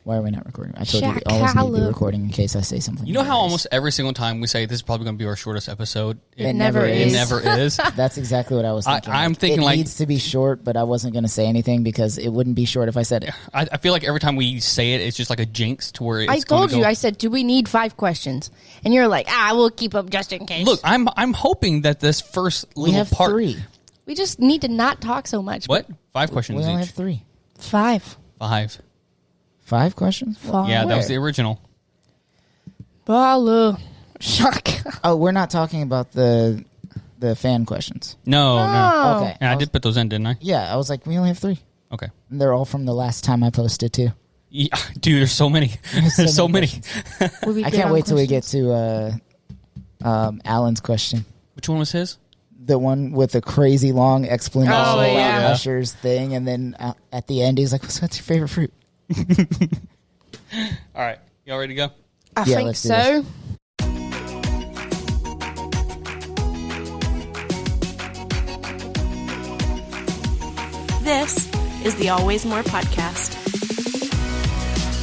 Why are we not recording? I told you we always need to be recording in case I say something. You know how almost every single time we say this is probably going to be our shortest episode? It never is. It never is. That's exactly what I was thinking. I'm thinking it like... needs to be short, but I wasn't going to say anything because it wouldn't be short if I said it. I feel like every time we say it, it's just like a jinx to where it's I told you, I said, do we need 5 questions? And you're like, we'll keep them just in case. Look, I'm hoping that this first little part... We have 3. We just need to not talk so much. What? 5 questions we only each. have 3. 5. 5 questions? 5. Yeah, that was the original. Ball. Shock. Oh, we're not talking about the fan questions. No. Okay. Yeah, I did put those in, didn't I? Yeah, I was like, we only have 3. Okay. And they're all from the last time I posted, too. Yeah, dude, there's so many. There's so many. I can't wait till we get to Alan's question. Which one was his? The one with the crazy long explanation about Usher's thing, and then at the end, he's like, what's your favorite fruit? All right. Y'all ready to go? I think so. This is the Always More podcast.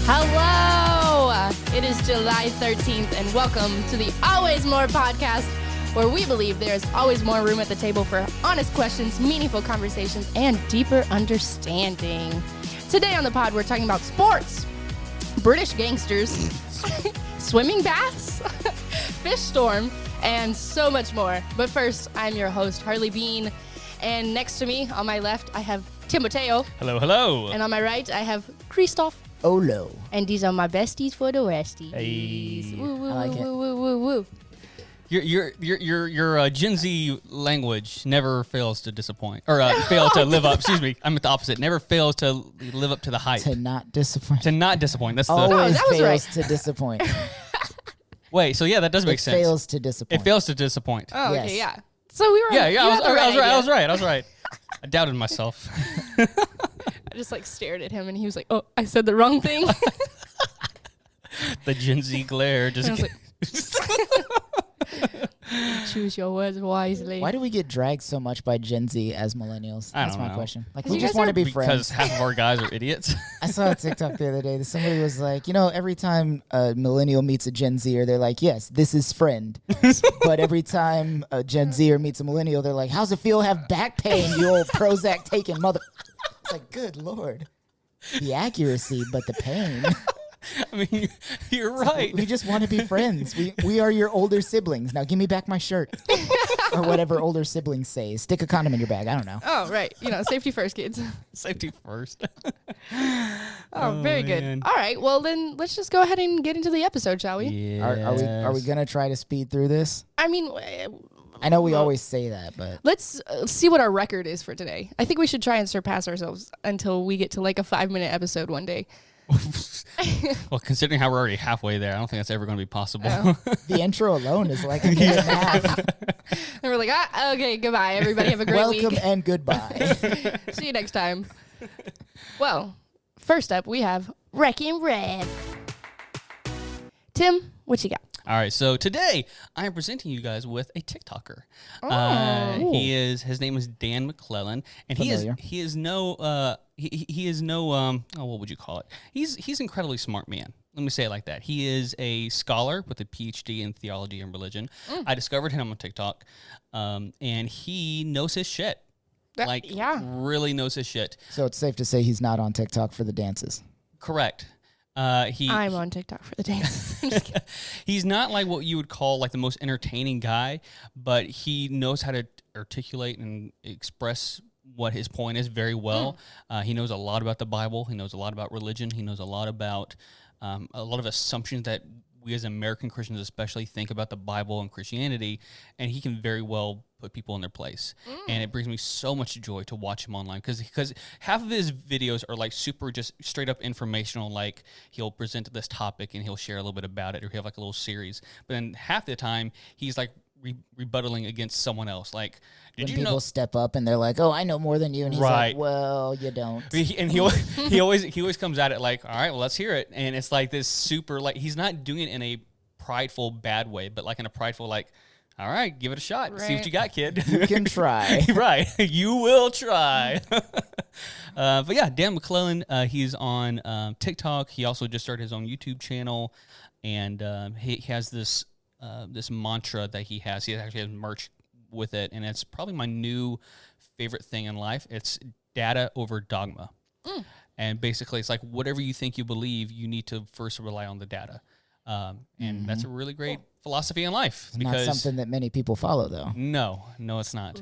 Hello! It is July 13th, and welcome to the Always More podcast, where we believe there is always more room at the table for honest questions, meaningful conversations, and deeper understanding. Today on the pod, we're talking about sports, British gangsters, swimming baths, fish storm, and so much more. But first, I'm your host, Harley Bean, and next to me, on my left, I have Timoteo. Hello, hello. And on my right, I have Christoph. Olo. And these are my besties for the Westies. Hey. Woo, woo, I like woo, it. woo, woo, woo, woo. Your Gen Z language never fails to disappoint or fail to live up. Excuse me, I'm at the opposite. Never fails to live up to the hype. To not disappoint. To not disappoint. That's Always that was fails right. to disappoint. Wait. So yeah, that does make sense. It fails to disappoint. It fails to disappoint. Oh, Yes. okay, yeah. So we were. Yeah. you I had the was idea. right. I doubted myself. I just like stared at him, and he was like, "Oh, I said the wrong thing." The Gen Z glare just. And I was Choose your words wisely. Why do we get dragged so much by Gen Z as millennials? I That's don't my know. question. Like, Because we you just guys want to are- be because friends. half of our guys are idiots. I saw a TikTok the other day that somebody was like, every time a millennial meets a Gen Zer, they're like, yes, this is friend. But every time a Gen Zer meets a millennial, they're like, how's it feel to have back pain, you old Prozac taking mother? It's like, good Lord. The accuracy, but the pain. I mean, you're right. We just want to be friends. We are your older siblings. Now give me back my shirt. Or whatever older siblings say. Stick a condom in your bag. I don't know. Oh, right. Safety first, kids. Safety first. Oh, very good. man. All right. Well, then let's just go ahead and get into the episode, shall we? Yeah. Are we gonna try to speed through this? I mean, I know we always say that, but let's see what our record is for today. I think we should try and surpass ourselves until we get to like a 5-minute episode one day. Well, considering how we're already halfway there, I don't think that's ever going to be possible. Oh. the intro alone is like a minute and a half. And we're like, okay, goodbye. Everybody have a great Welcome week. and goodbye. See you next time. Well, first up, we have Wreck and Rev. Tim, what you got? All right, so today I am presenting you guys with a TikToker. His name is Dan McClellan, and Familiar. he is no what would you call it? He's incredibly smart man. Let me say it like that. He is a scholar with a PhD in theology and religion. I discovered him on TikTok, and he knows his shit. Really knows his shit. So it's safe to say he's not on TikTok for the dances. Correct. I'm on TikTok for the dance. I'm just kidding. He's not like what you would call like the most entertaining guy, but he knows how to articulate and express what his point is very well. He knows a lot about the Bible. He knows a lot about religion. He knows a lot about a lot of assumptions that we as American Christians especially think about the Bible and Christianity, and he can very well put people in their place. And it brings me so much joy to watch him online because half of his videos are like super just straight up informational, like he'll present this topic and he'll share a little bit about it, or he'll have like a little series. But then half the time he's like rebuttaling against someone else. Like, When did you people know? step up and they're like, "Oh, I know more than you," and he's Right. like, "Well, you don't." And he always comes at it like, all right, well, let's hear it. And it's like this super, like, he's not doing it in a prideful bad way, but like in a prideful like, all right, give it a shot. See what Right. you got, kid. You can try. Right. You will try. But yeah, Dan McClellan, he's on TikTok. He also just started his own YouTube channel, and he has this mantra that he has. He actually has merch with it, and it's probably my new favorite thing in life. It's data over dogma. And basically, it's like whatever you think you believe, you need to first rely on the data. And that's a really great philosophy in life. Not something that many people follow, though. No, it's not.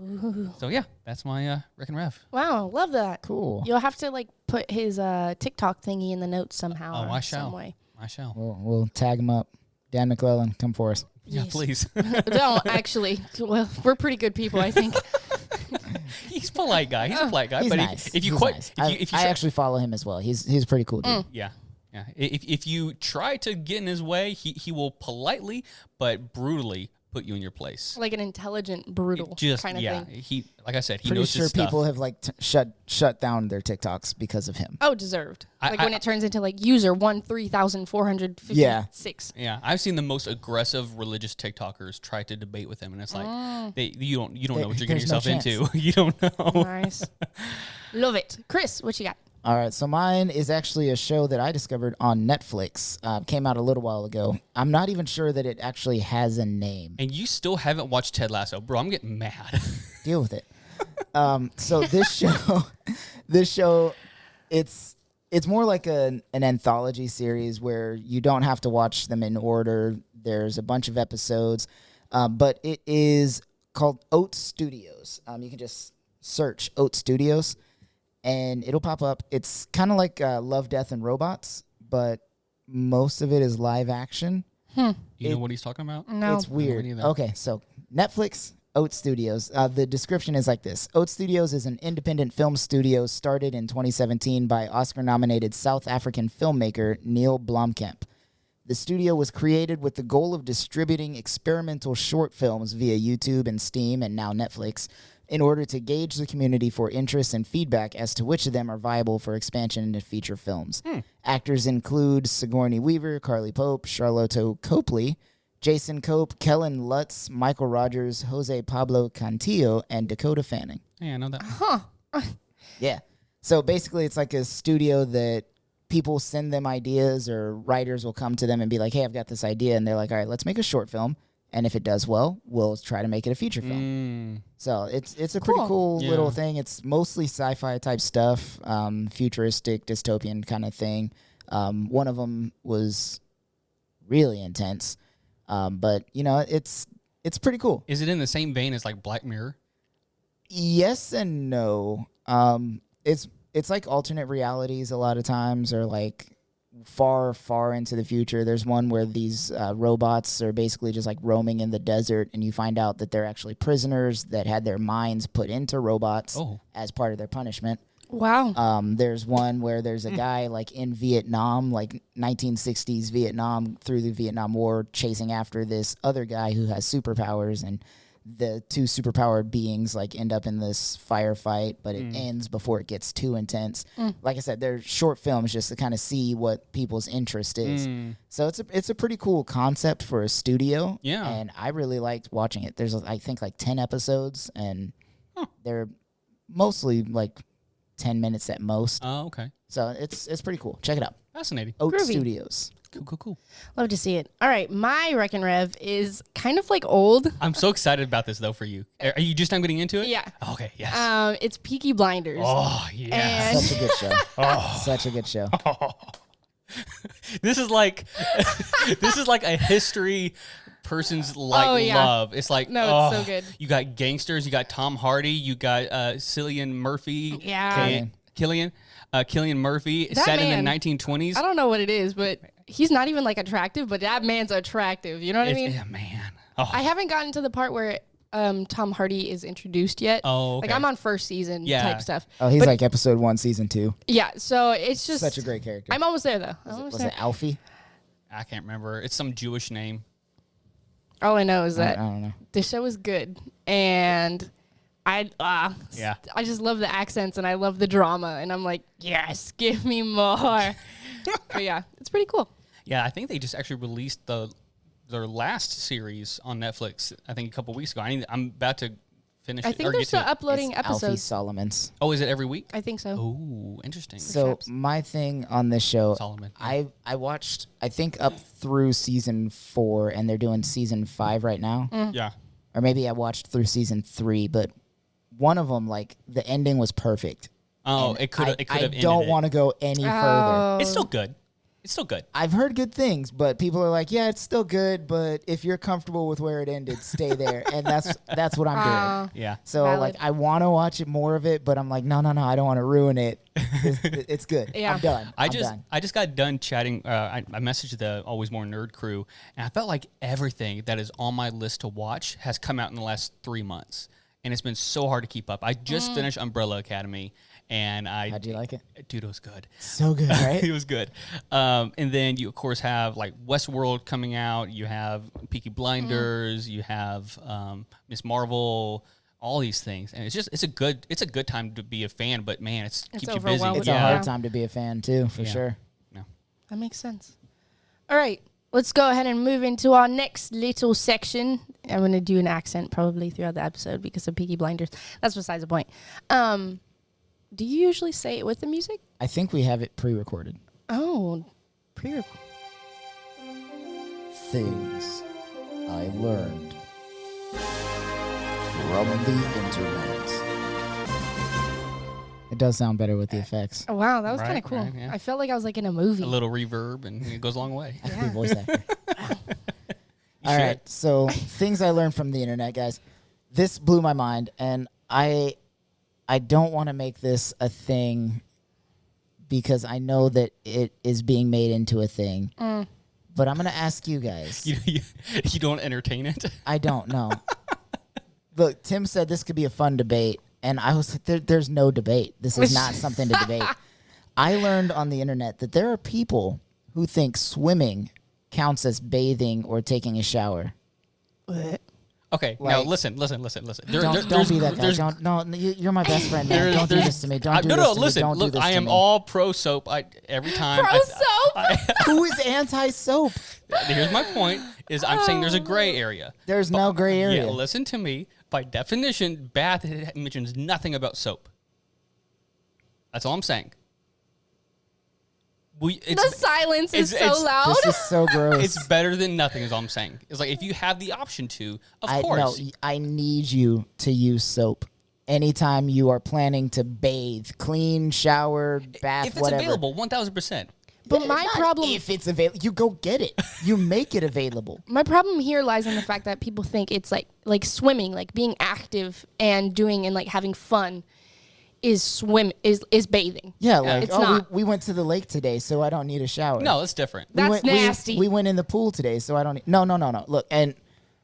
So yeah, that's my Rick and Rev. Wow, love that. Cool. You'll have to like put his TikTok thingy in the notes somehow. Oh, or I shall. Some way. I shall. We'll tag him up. Dan McClellan, come for us. Yeah, Yes. please. Don't actually. Well, we're pretty good people, I think. He's a polite guy. He's a polite guy. He's but nice. if you He's quite, nice. if you I try- actually follow him as well. He's a pretty cool dude. yeah. If you try to get in his way, he will politely but brutally put you in your place. Like an intelligent, brutal Just kind of yeah. thing. He like I said, he Pretty knows sure his stuff. people have like shut down their TikToks because of him. Oh, deserved. Like I- when it turns into like user 1,3456. Yeah, I've seen the most aggressive religious TikTokers try to debate with him, and it's like you don't know what you're getting There's no yourself into. You don't know. Nice. Love it. Chris, what you got? All right, so mine is actually a show that I discovered on Netflix. Came out a little while ago. I'm not even sure that it actually has a name. And you still haven't watched Ted Lasso, bro. I'm getting mad. Deal with it. So this show, it's more like an anthology series where you don't have to watch them in order. There's a bunch of episodes, but it is called Oat Studios. You can just search Oat Studios, and it'll pop up. It's kind of like Love, Death, and Robots, but most of it is live action. You know what he's talking about? No. It's weird. either. Okay, so Netflix, Oat Studios. The description is like this. Oat Studios is an independent film studio started in 2017 by Oscar-nominated South African filmmaker Neil Blomkamp. The studio was created with the goal of distributing experimental short films via YouTube and Steam and now Netflix in order to gauge the community for interest and feedback as to which of them are viable for expansion into feature films. Actors include Sigourney Weaver, Carly Pope, Charlotte Copley, Jason Cope, Kellen Lutz, Michael Rogers, Jose Pablo Cantillo, and Dakota Fanning. Yeah, I know that. Yeah. So basically, it's like a studio that people send them ideas, or writers will come to them and be like, hey, I've got this idea. And they're like, all right, let's make a short film. And if it does well, we'll try to make it a feature film. So it's a pretty cool Yeah. little thing. It's mostly sci-fi type stuff, futuristic, dystopian kind of thing. One of them was really intense. But, you know, it's pretty cool. Is it in the same vein as like Black Mirror? Yes and no. It's like alternate realities a lot of times, or like far into the future. There's one where these robots are basically just like roaming in the desert, and you find out that they're actually prisoners that had their minds put into robots as part of their punishment. Wow. There's one where there's a guy like in Vietnam, like 1960s Vietnam, through the Vietnam War, chasing after this other guy who has superpowers, and the two superpowered beings like end up in this firefight, but it ends before it gets too intense. Like I said, they're short films just to kind of see what people's interest is. So it's a pretty cool concept for a studio. Yeah. And I really liked watching it. There's I think like 10 episodes, and they're mostly like 10 minutes at most. Oh, okay. So it's pretty cool. Check it out. Fascinating. Oat Groovy. Studios. Cool. Love to see it. All right. My Wreck and Rev is kind of like old. I'm so excited about this though for you. Are you just now getting into it? Yeah. Okay. Yes. It's Peaky Blinders. Oh yeah. And Such a good show. Such a good show. This is like a history person's love. It's like No, it's so good. You got gangsters. You got Tom Hardy. You got Cillian Murphy. Yeah. Killian Murphy. That Set man, in the 1920s. I don't know what it is, but he's not even like attractive, but that man's attractive. You know what I mean? Yeah, man. Oh. I haven't gotten to the part where Tom Hardy is introduced yet. Oh, okay. Like I'm on first season type stuff. Oh, he's But like episode 1, season 2. yeah, so it's just Such a great character. I'm almost there though. Was it Alfie? I can't remember. It's some Jewish name. All I know is I that don't know. the show is good, and I Yeah. I just love the accents and I love the drama, and I'm like, yes, give me more. But yeah, it's pretty cool. Yeah, I think they just actually released their last series on Netflix. I think a couple weeks ago. I'm about to finish I it. think or they're get still to it. uploading It's Alfie episodes. Solomon's. Oh, is it every week? I think so. Oh, interesting. So Straps. my thing on this show, Solomon, yeah. I watched, I think, up through season 4, and they're doing season 5 right now. Yeah. Or maybe I watched through season 3, but one of them, like, the ending was perfect. Oh, And it could have I ended don't want to go any further. It's still good. It's still good. I've heard good things, but people are like, yeah, it's still good, but if you're comfortable with where it ended, stay there. And that's what I'm doing. Yeah. So, Valid. like, I want to watch it more of it, but I'm like, no, I don't want to ruin it. It's good. Yeah. I'm done. I I'm just done. got done chatting. I messaged the Always More Nerd crew, and I felt like everything that is on my list to watch has come out in the last 3 months, and it's been so hard to keep up. I just finished Umbrella Academy, and How'd you like it? Dude, it was good. So good, right? It was good. And then you, of course, have like Westworld coming out. You have Peaky Blinders. You have Miss Marvel. All these things, and it's a good time to be a fan. But man, it keeps you busy. overwhelming. It's Yeah. a hard time to be a fan, too, for Yeah. sure. No. That makes sense. All right. Let's go ahead and move into our next little section. I'm going to do an accent probably throughout the episode because of Peaky Blinders. That's besides the point. Do you usually say it with the music? I think we have it pre-recorded. Oh, pre-recorded. Things I learned from the internet. It does sound better with the effects. Oh, wow, that was Right, kind of cool. right, yeah. I felt like I was like in a movie. A little reverb, and it goes a long way. I could be a voice actor. All right, so things I learned from the internet, guys. This blew my mind, and I don't want to make this a thing because I know that it is being made into a thing. But I'm going to ask you guys. You don't entertain it. I don't know. Look, Tim said this could be a fun debate, and I was like, there's no debate. This is not something to debate. I learned on the internet that there are people who think swimming counts as bathing or taking a shower. Okay, now Like- listen. Don't be that guy. Don't, no, you're my best friend, man. Don't do this to me. Don't do this to me. Listen. Don't do Look, this I to am me. all pro soap. Every time. Pro soap? Who is anti-soap? Here's my point: is I'm saying there's a gray area. There's no gray area. Yeah, listen to me. By definition, bath mentions nothing about soap. That's all I'm saying. The silence is it's- so loud. This is so gross. It's better than nothing, is all I'm saying. It's like if you have the option to, of No, course. I need you to use soap anytime you are planning to bathe, clean, shower, bath, If it's whatever. available, 1,000%. But my Not problem, if it's available, you go get it. You make it available. my problem here lies in the fact that people think it's like swimming, like being active and doing and like having fun is bathing. Yeah, like It's not. we went to the lake today, so I don't need a shower. No, it's different. We That's went, nasty. We went in the pool today, so I don't. No. Look, and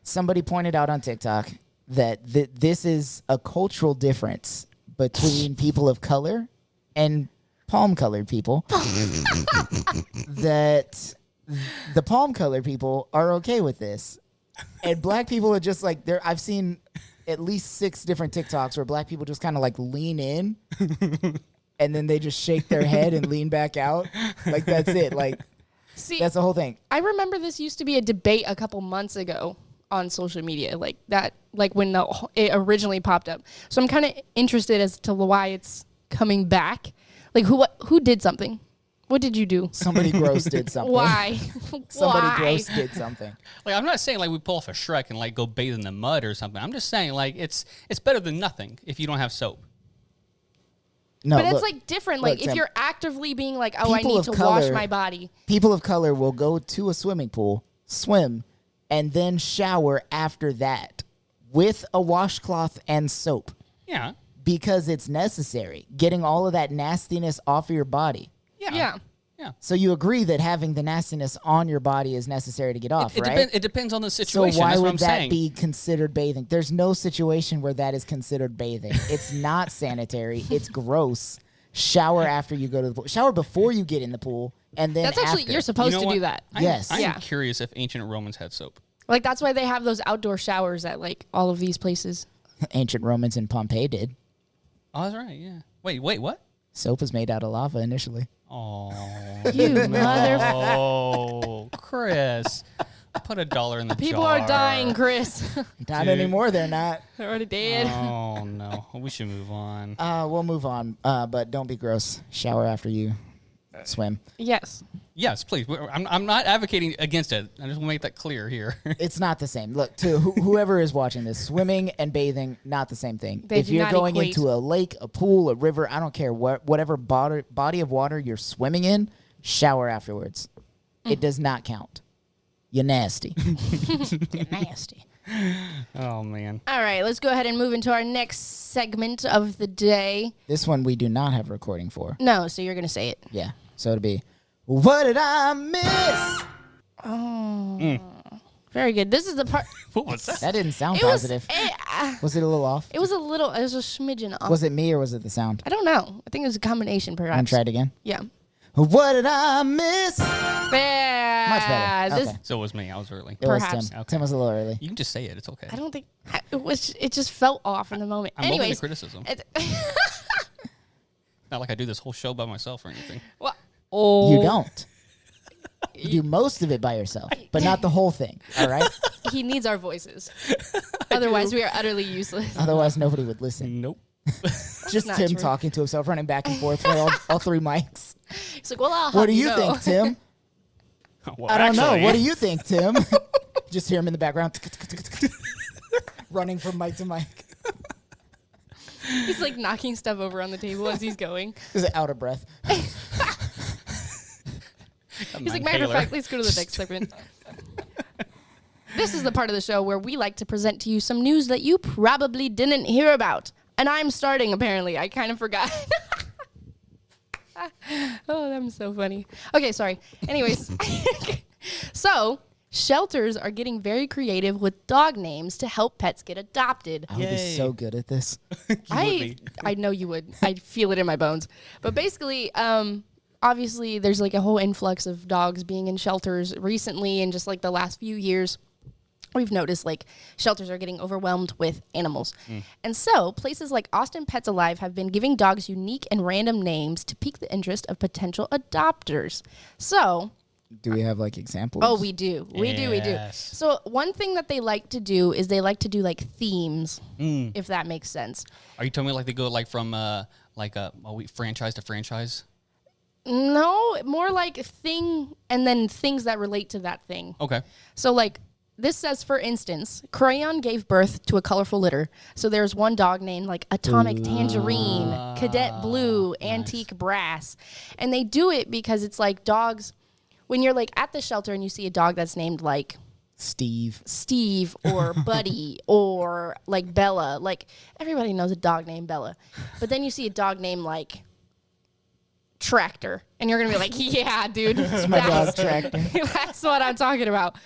somebody pointed out on TikTok that this is a cultural difference between people of color and palm-colored people. That the palm-colored people are okay with this, and black people are just like there. I've seen at least 6 different TikToks where black people just kind of like lean in. And then they just shake their head and lean back out. Like, that's it. Like, See, that's the whole thing. I remember this used to be a debate a couple months ago on social media, like that, like when it originally popped up. So I'm kind of interested as to why it's coming back. Like who did something? What did you do? Somebody gross did something. Why? Somebody Why? gross did something. Like I'm not saying like we pull off a Shrek and like go bathe in the mud or something. I'm just saying like it's better than nothing if you don't have soap. No, But it's look, like different. look, Like if Tim, you're actively being like, oh, I people need of to wash color- my body. people of color will go to a swimming pool, swim, and then shower after that with a washcloth and soap Yeah. because it's necessary. Getting all of that nastiness off of your body. Yeah. So you agree that having the nastiness on your body is necessary to get off, right? It depends on the So situation. why That's what would I'm that saying. be considered bathing? There's no situation where that is considered bathing. It's not sanitary. It's gross. Shower after you go to the pool. Shower before you get in the pool, and then That's actually, after. you're supposed You know to what? do that. Yes. I'm Yeah. curious if ancient Romans had soap. Like that's why they have those outdoor showers at like all of these places. Ancient Romans in Pompeii did. Oh, that's right. Yeah. Wait, what? Soap was made out of lava initially. Oh, You mother. oh, Chris. Put $1 in the People jar. are dying, Chris. Not Dude. anymore. They're not. They're already dead. Oh, no. We should move on. We'll move on. But don't be gross. Shower after you swim. Yes. Yes, please. I'm not advocating against it. I just want to make that clear here. It's not the same. Look, to whoever is watching this, swimming and bathing, not the same thing. They if do you're not going equate. into a lake, a pool, a river, I don't care whatever body of water you're swimming in, shower afterwards. It does not count. You're nasty. You're nasty. Oh, man. All right, let's go ahead and move into our next segment of the day. This one we do not have a recording for. No, so you're going to say it. Yeah. So it'll be, what did I miss? Oh. Very good. This is the part. What was that? That didn't sound It was, positive. Was it a little off? it was a smidgen off. Was it me or was it the sound? I don't know. I think it was a combination, perhaps. And try it again. Yeah. What did I miss? Yeah. Much better. This, Okay. So it was me. I was early. It was Perhaps. Tim. Okay. Tim was a little early. You can just say it. It's okay. I don't think it just felt off in the moment. I'm open to Anyways, criticism. it- Not like I do this whole show by myself or anything. well, oh, You don't. You do most of it by yourself, but not the whole thing. All right. He needs our voices. Otherwise, we are utterly useless. Otherwise, nobody would listen. Nope. Just not Tim true. talking to himself, running back and forth for all three mics. He's like, well, I'll What have do you know. think, Tim? Well, I don't know. actually- What do you think, Tim? Just hear him in the background, running from mic to mic. He's like knocking stuff over on the table as he's going. Is it out of breath? He's like, matter of fact, let's go to the next segment. This is the part of the show where we like to present to you some news that you probably didn't hear about. And I'm starting, apparently. I kind of forgot. Oh, that's so funny. Okay, sorry. Anyways. So, shelters are getting very creative with dog names to help pets get adopted. I would be Yay. so good at this. I know you would. I feel it in my bones. But basically, obviously, there's like a whole influx of dogs being in shelters recently, and just like the last few years, we've noticed like shelters are getting overwhelmed with animals. And so places like Austin Pets Alive have been giving dogs unique and random names to pique the interest of potential adopters. So, Do we have like examples? oh, we do. We do. Yes. So one thing that they like to do is they like to do like themes, if that makes sense. Are you telling me like they go like from franchise to franchise? No, more like thing and then things that relate to that thing. Okay. So like this says, for instance, Crayon gave birth to a colorful litter. So there's one dog named like Atomic Tangerine, Cadet Blue, Antique Brass. And they do it because it's like dogs, when you're like at the shelter and you see a dog that's named like Steve. or Buddy or like Bella, like everybody knows a dog named Bella. But then you see a dog named like Tractor, and you're gonna be like, yeah, dude, It's my dog Tractor. that's what I'm talking about.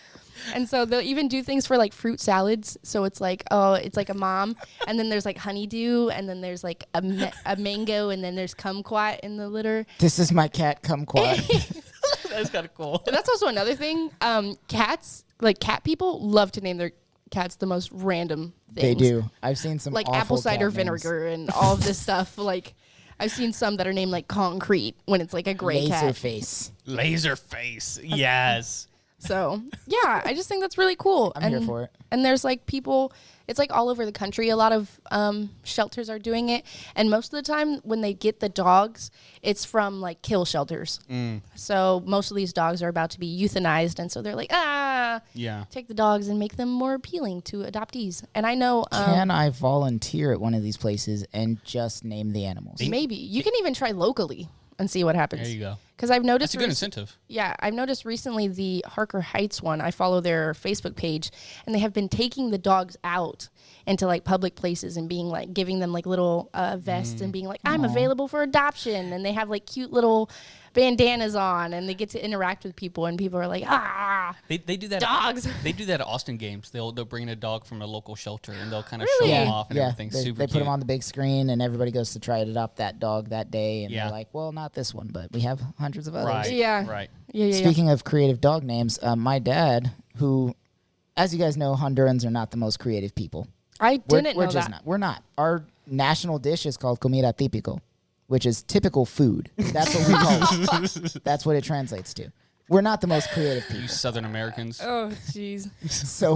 And so they'll even do things for like fruit salads. So it's like, oh, it's like a mom, and then there's like honeydew, and then there's like a mango, and then there's kumquat in the litter. This is my cat, Kumquat. That's kind of cool. And that's also another thing. Cats, like cat people, love to name their cats the most random things. They do. I've seen some Like awful apple cider cat names. vinegar and all of this stuff. Like I've seen some that are named like Concrete when it's like a gray cat. Laserface. Laserface. Yes. So yeah, I just think that's really cool. I'm here for it. And there's like people, it's like all over the country. A lot of shelters are doing it. And most of the time when they get the dogs, it's from like kill shelters. So most of these dogs are about to be euthanized. And so they're like, Yeah. take the dogs and make them more appealing to adoptees. And I know Can I volunteer at one of these places and just name the animals? maybe you can even try locally and see what happens. There you go. Because I've noticed That's a good incentive. Yeah, I've noticed recently the Harker Heights one. I follow their Facebook page, and they have been taking the dogs out into like public places and being like giving them like little vests and being like, I'm available for adoption. And they have like cute little bandanas on, and they get to interact with people, and people are like, They do that. dogs. They do that at Austin games. They'll bring in a dog from a local shelter, and they'll kind of Really? show Yeah, them off and everything. They, Super they put cute. them on the big screen, and everybody goes to try to adopt that dog that day. And Yeah. they're like, well, not this one, but we have hundreds of others. Right. Yeah. Right. Yeah. Speaking of creative dog names, my dad, who, as you guys know, Hondurans are not the most creative people. I didn't we're know just that. not. We're not. Our national dish is called comida típico, which is typical food. That's what we call it. That's what it translates to. We're not the most creative people. You Southern Americans. Oh, jeez. So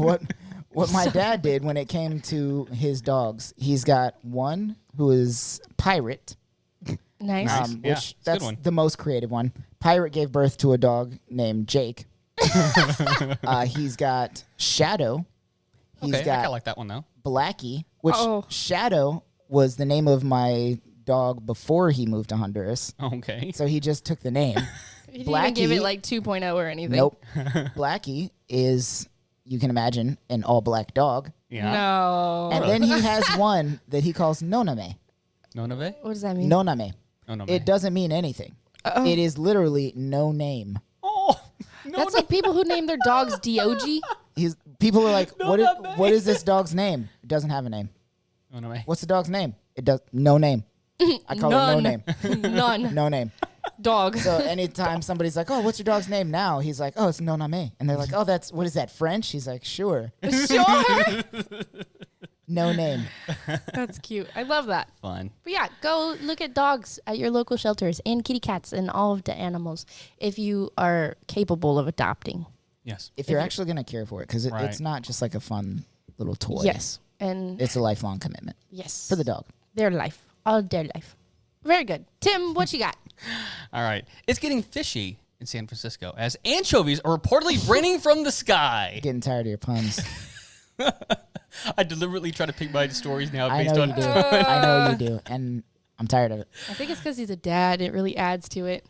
what my dad did when it came to his dogs, he's got one who is Pirate. Nice. Yeah, Which it's a good that's one. the most creative one. Pirate gave birth to a dog named Jake. He's got Shadow. He's Okay, I got kinda like that one though. Blackie, which Oh. Shadow was the name of my dog before he moved to Honduras. Okay. So he just took the name. He didn't even give Blackie- it like 2.0 or anything. Nope. Blackie is, you can imagine, an all-black dog. Yeah. No. And then he has one that he calls Noname. Nonave? What does that mean? Noname. Noname. It doesn't mean anything. It is literally no name. Oh. No, That's like people who name their dogs Dog. People are like, what is this dog's name? It doesn't have a name. Noname. What's the dog's name? It does no name. I call it no None. name. None. No name. Dog. So anytime somebody's like, "Oh, what's your dog's name now?" He's like, "Oh, it's Noname," and they're like, "Oh, what is that, French?" He's like, "Sure, Sure. no name." That's cute. I love that. Fun. But yeah, go look at dogs at your local shelters and kitty cats and all of the animals if you are capable of adopting. Yes. If you're actually gonna care for it, because Right. it's not just like a fun little toy. Yes. And It's a lifelong commitment yes. for the dog. Their life. All their life. Very good. Tim, what you got? All right. It's getting fishy in San Francisco as anchovies are reportedly raining from the sky. Getting tired of your puns. I deliberately try to pick my stories now I based know on you do. I know you do, and I'm tired of it. I think it's because he's a dad. It really adds to it.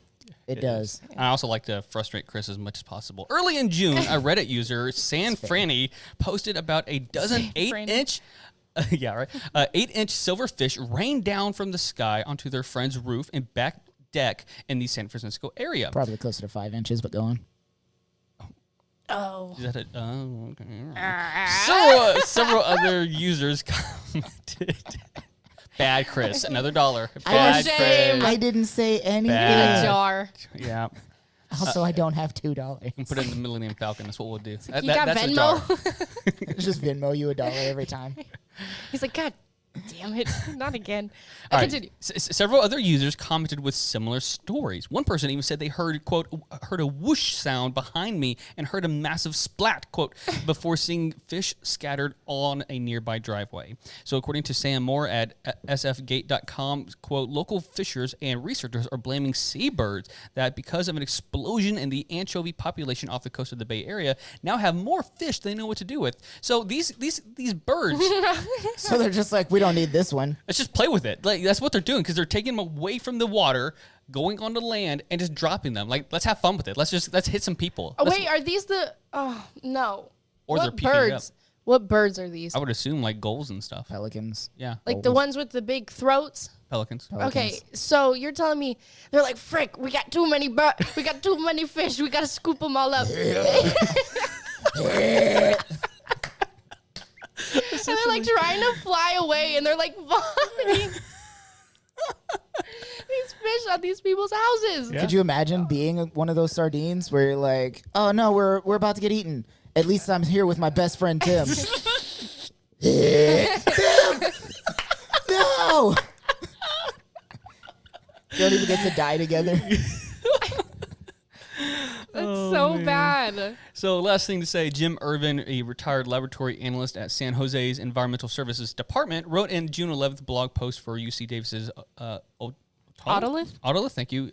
It does. I also like to frustrate Chris as much as possible. Early in June, a Reddit user, San Franny, posted about a dozen San 8-inch, 8-inch silverfish rained down from the sky onto their friend's roof and back deck in the San Francisco area. Probably closer to 5 inches, but go on. Oh. Is that okay. Several other users commented. Bad Chris, another $1. Bad shame. Chris. I didn't say anything. Bad. In a jar. Yeah. Also, I don't have $2. And put it in the Millennium Falcon. That's what we'll do. You got that's a jar. Venmo? Just Venmo you $1 every time. He's like, God damn it. Not again. All right. Continue. Several other users commented with similar stories. One person even said they heard, quote, heard a whoosh sound behind me and heard a massive splat, quote, before seeing fish scattered on a nearby driveway. So according to Sam Moore at sfgate.com, quote, local fishers and researchers are blaming seabirds that because of an explosion in the anchovy population off the coast of the Bay Area now have more fish than they know what to do with. So these birds, So they're just like, we don't need this one. let's just play with it. Like that's what they're doing because they're taking them away from the water, going onto land, and just dropping them. Like let's have fun with it. Let's hit some people. Oh, Let's- wait, are these the... Oh, no. Or they're what peeking birds? up. What birds are these? I would assume like gulls and stuff. Pelicans. Yeah, Like the ones with the big throats? pelicans. Okay, so you're telling me they're like, frick, we got too many we got too many fish. We got to scoop them all up. And they're like trying to fly away and they're like vomiting these fish on these people's houses. Could you imagine being one of those sardines where you're like, oh no, we're about to get eaten. At least I'm here with my best friend Tim. Tim! No! You don't even get to die together. That's so bad. So last thing to say, Jim Irvin, a retired laboratory analyst at San Jose's Environmental Services Department, wrote in June 11th blog post for UC Davis's Autolith, thank you,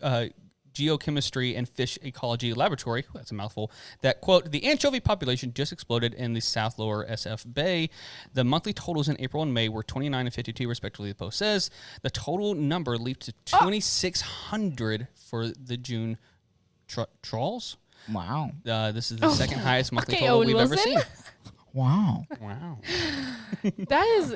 Geochemistry and Fish Ecology Laboratory, that's a mouthful, that, quote, the anchovy population just exploded in the South Lower SF Bay. The monthly totals in April and May were 29 and 52, respectively, the post says. The total number leaped to 2,600 for the June trawls. Wow. This is the second highest monthly Okay, total Owen we've ever Wilson. seen. Wow. Wow. That is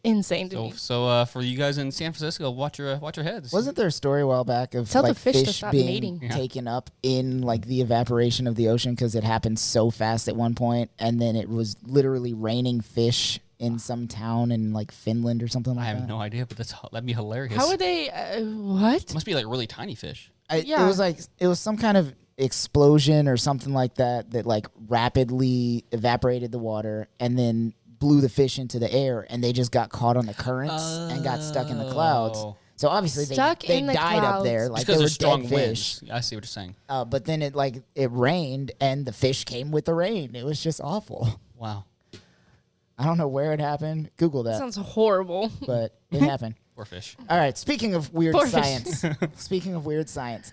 insane to me. So for you guys in San Francisco, watch your heads. Wasn't there a story a while back of Tell the like fish to fish stop being mating. taken up in like the evaporation of the ocean because it happened so fast at one point, and then it was literally raining fish in some town in like Finland or something like I that? have no idea, but that'd be hilarious. How would they? What? Must be like really tiny fish. Yeah. It was some kind of explosion or something like that like rapidly evaporated the water and then blew the fish into the air, and they just got caught on the currents and got stuck in the clouds. Oh. So obviously Stuck they in the died up there, clouds. like Just they because were of strong dead fish. winds. I see what you're saying. But then it rained and the fish came with the rain. It was just awful. Wow. I don't know where it happened. Google that, Sounds horrible. but it happened. Poor fish. All right. Speaking of weird Poor fish. science,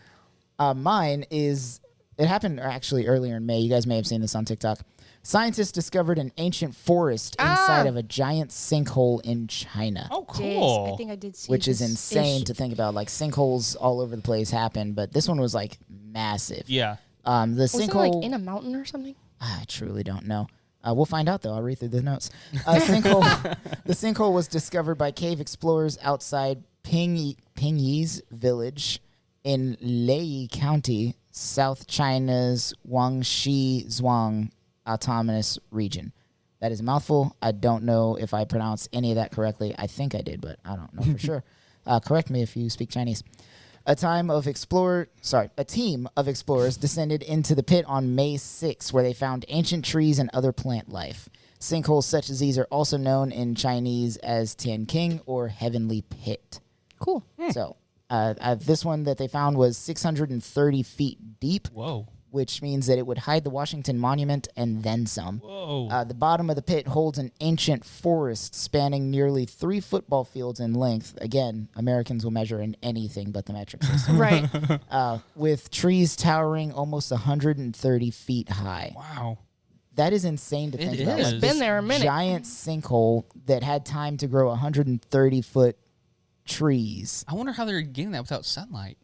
mine is. It happened actually earlier in May. You guys may have seen this on TikTok. Scientists discovered an ancient forest inside of a giant sinkhole in China. Oh, Yes, cool. I think I did see Which is this insane ish. to think about. Like sinkholes all over the place happen, but this one was like massive. Yeah. The Was it sinkhole. like in a mountain or something? I truly don't know. We'll find out though. I'll read through the notes. The sinkhole was discovered by cave explorers outside Pingyi's village in Lei County, South China's Guangxi Zhuang Autonomous Region. That is a mouthful. I don't know if I pronounced any of that correctly. I think I did, but I don't know for sure. Correct me if you speak Chinese. A team of explorers descended into the pit on May 6, where they found ancient trees and other plant life. Sinkholes such as these are also known in Chinese as Tianqing or Heavenly Pit. Cool. So this one that they found was 630 feet deep, Whoa. which means that it would hide the Washington Monument and then some. Whoa. The bottom of the pit holds an ancient forest spanning nearly 3 football fields in length. Again, Americans will measure in anything but the metric system. Right. With trees towering almost 130 feet high. Wow. That is insane to think about. is. Like, It's been this there a minute. Giant sinkhole that had time to grow 130-foot trees. I wonder how they're getting that without sunlight.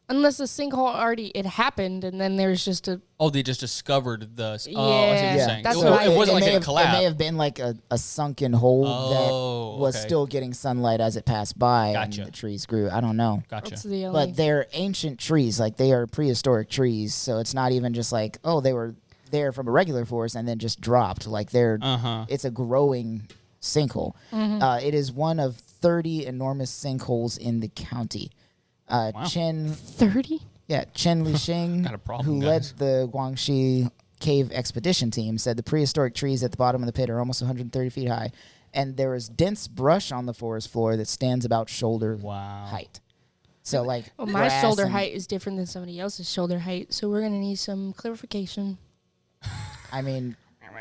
Unless the sinkhole it happened, and then there's just a. Oh, they just discovered the. Oh, I see what Yeah, you're saying. that's it, what it wasn't like may a have, collapse. It may have been like a sunken hole Oh, that was okay. still getting sunlight as it passed by Gotcha. and the trees grew. I don't know. Gotcha. That's the only. But they're ancient trees. Like they are prehistoric trees. So it's not even just like, oh, they were there from a regular forest and then just dropped. Like it's a growing sinkhole. It is one of 30 enormous sinkholes in the county. Chen 30? Chen Lixing, Got a problem, who guys. led the Guangxi cave expedition team, said the prehistoric trees at the bottom of the pit are almost 130 feet high, and there is dense brush on the forest floor that stands about shoulder height. So, like, Well, my grass shoulder and- height is different than somebody else's shoulder height, so we're going to need some clarification. I mean,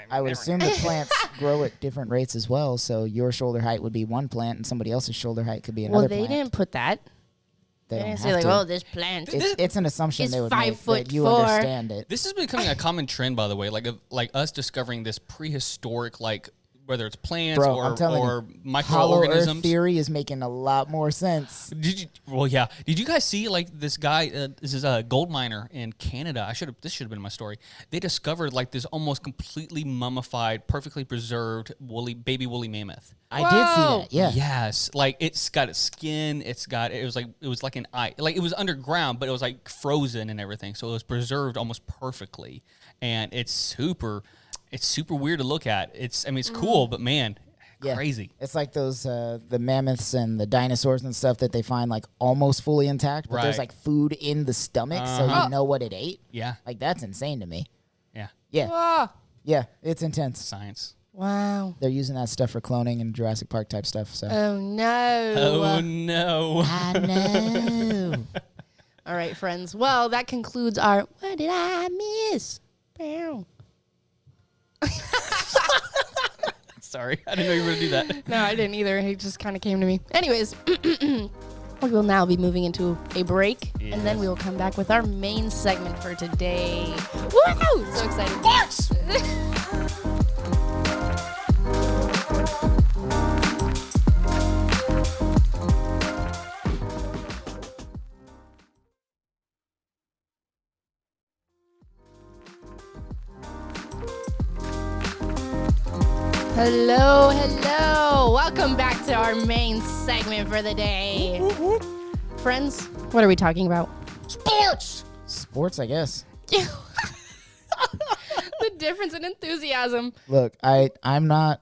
I would assume that plants grow at different rates as well. So your shoulder height would be one plant, and somebody else's shoulder height could be another Well, they plant. didn't put that. They They don't didn't have say, like, to. oh, this plant. It's an assumption It's they would 5 make foot that you 4. understand it. This is becoming a common trend, by the way, like us discovering this prehistoric, like whether it's plants Bro, I'm telling or you, Hollow Earth microorganisms. theory is making a lot more sense. Did you? Well, yeah. Did you guys see like this guy? This is a gold miner in Canada. This should have been my story. They discovered like this almost completely mummified, perfectly preserved baby woolly mammoth. I did see that. Yeah. Yes, like it's got its skin. It was like an eye. Like it was underground, but it was like frozen and everything. So it was preserved almost perfectly, and it's super weird to look at. It's cool, but man, Yeah. crazy. It's like those the mammoths and the dinosaurs and stuff that they find like almost fully intact, but there's Right. like food in the stomach, so you know what it ate. Yeah, Like that's insane to me. yeah. Yeah, Ah, yeah, it's intense. Science. wow. They're using that stuff for cloning and Jurassic Park type stuff. So Oh, no. Oh no. I know. All right, friends. Well, that concludes our What Did I Miss? Bow. Sorry, I didn't know you were gonna do that. No, I didn't either. It just kind of came to me. Anyways, we will now be moving into a break, and then we will come back with our main segment for today. Woo! So excited. Sports! Hello, hello. Welcome back to our main segment for the day. Friends, what are we talking about? Sports! Sports, I guess. The difference in enthusiasm. Look, I'm not.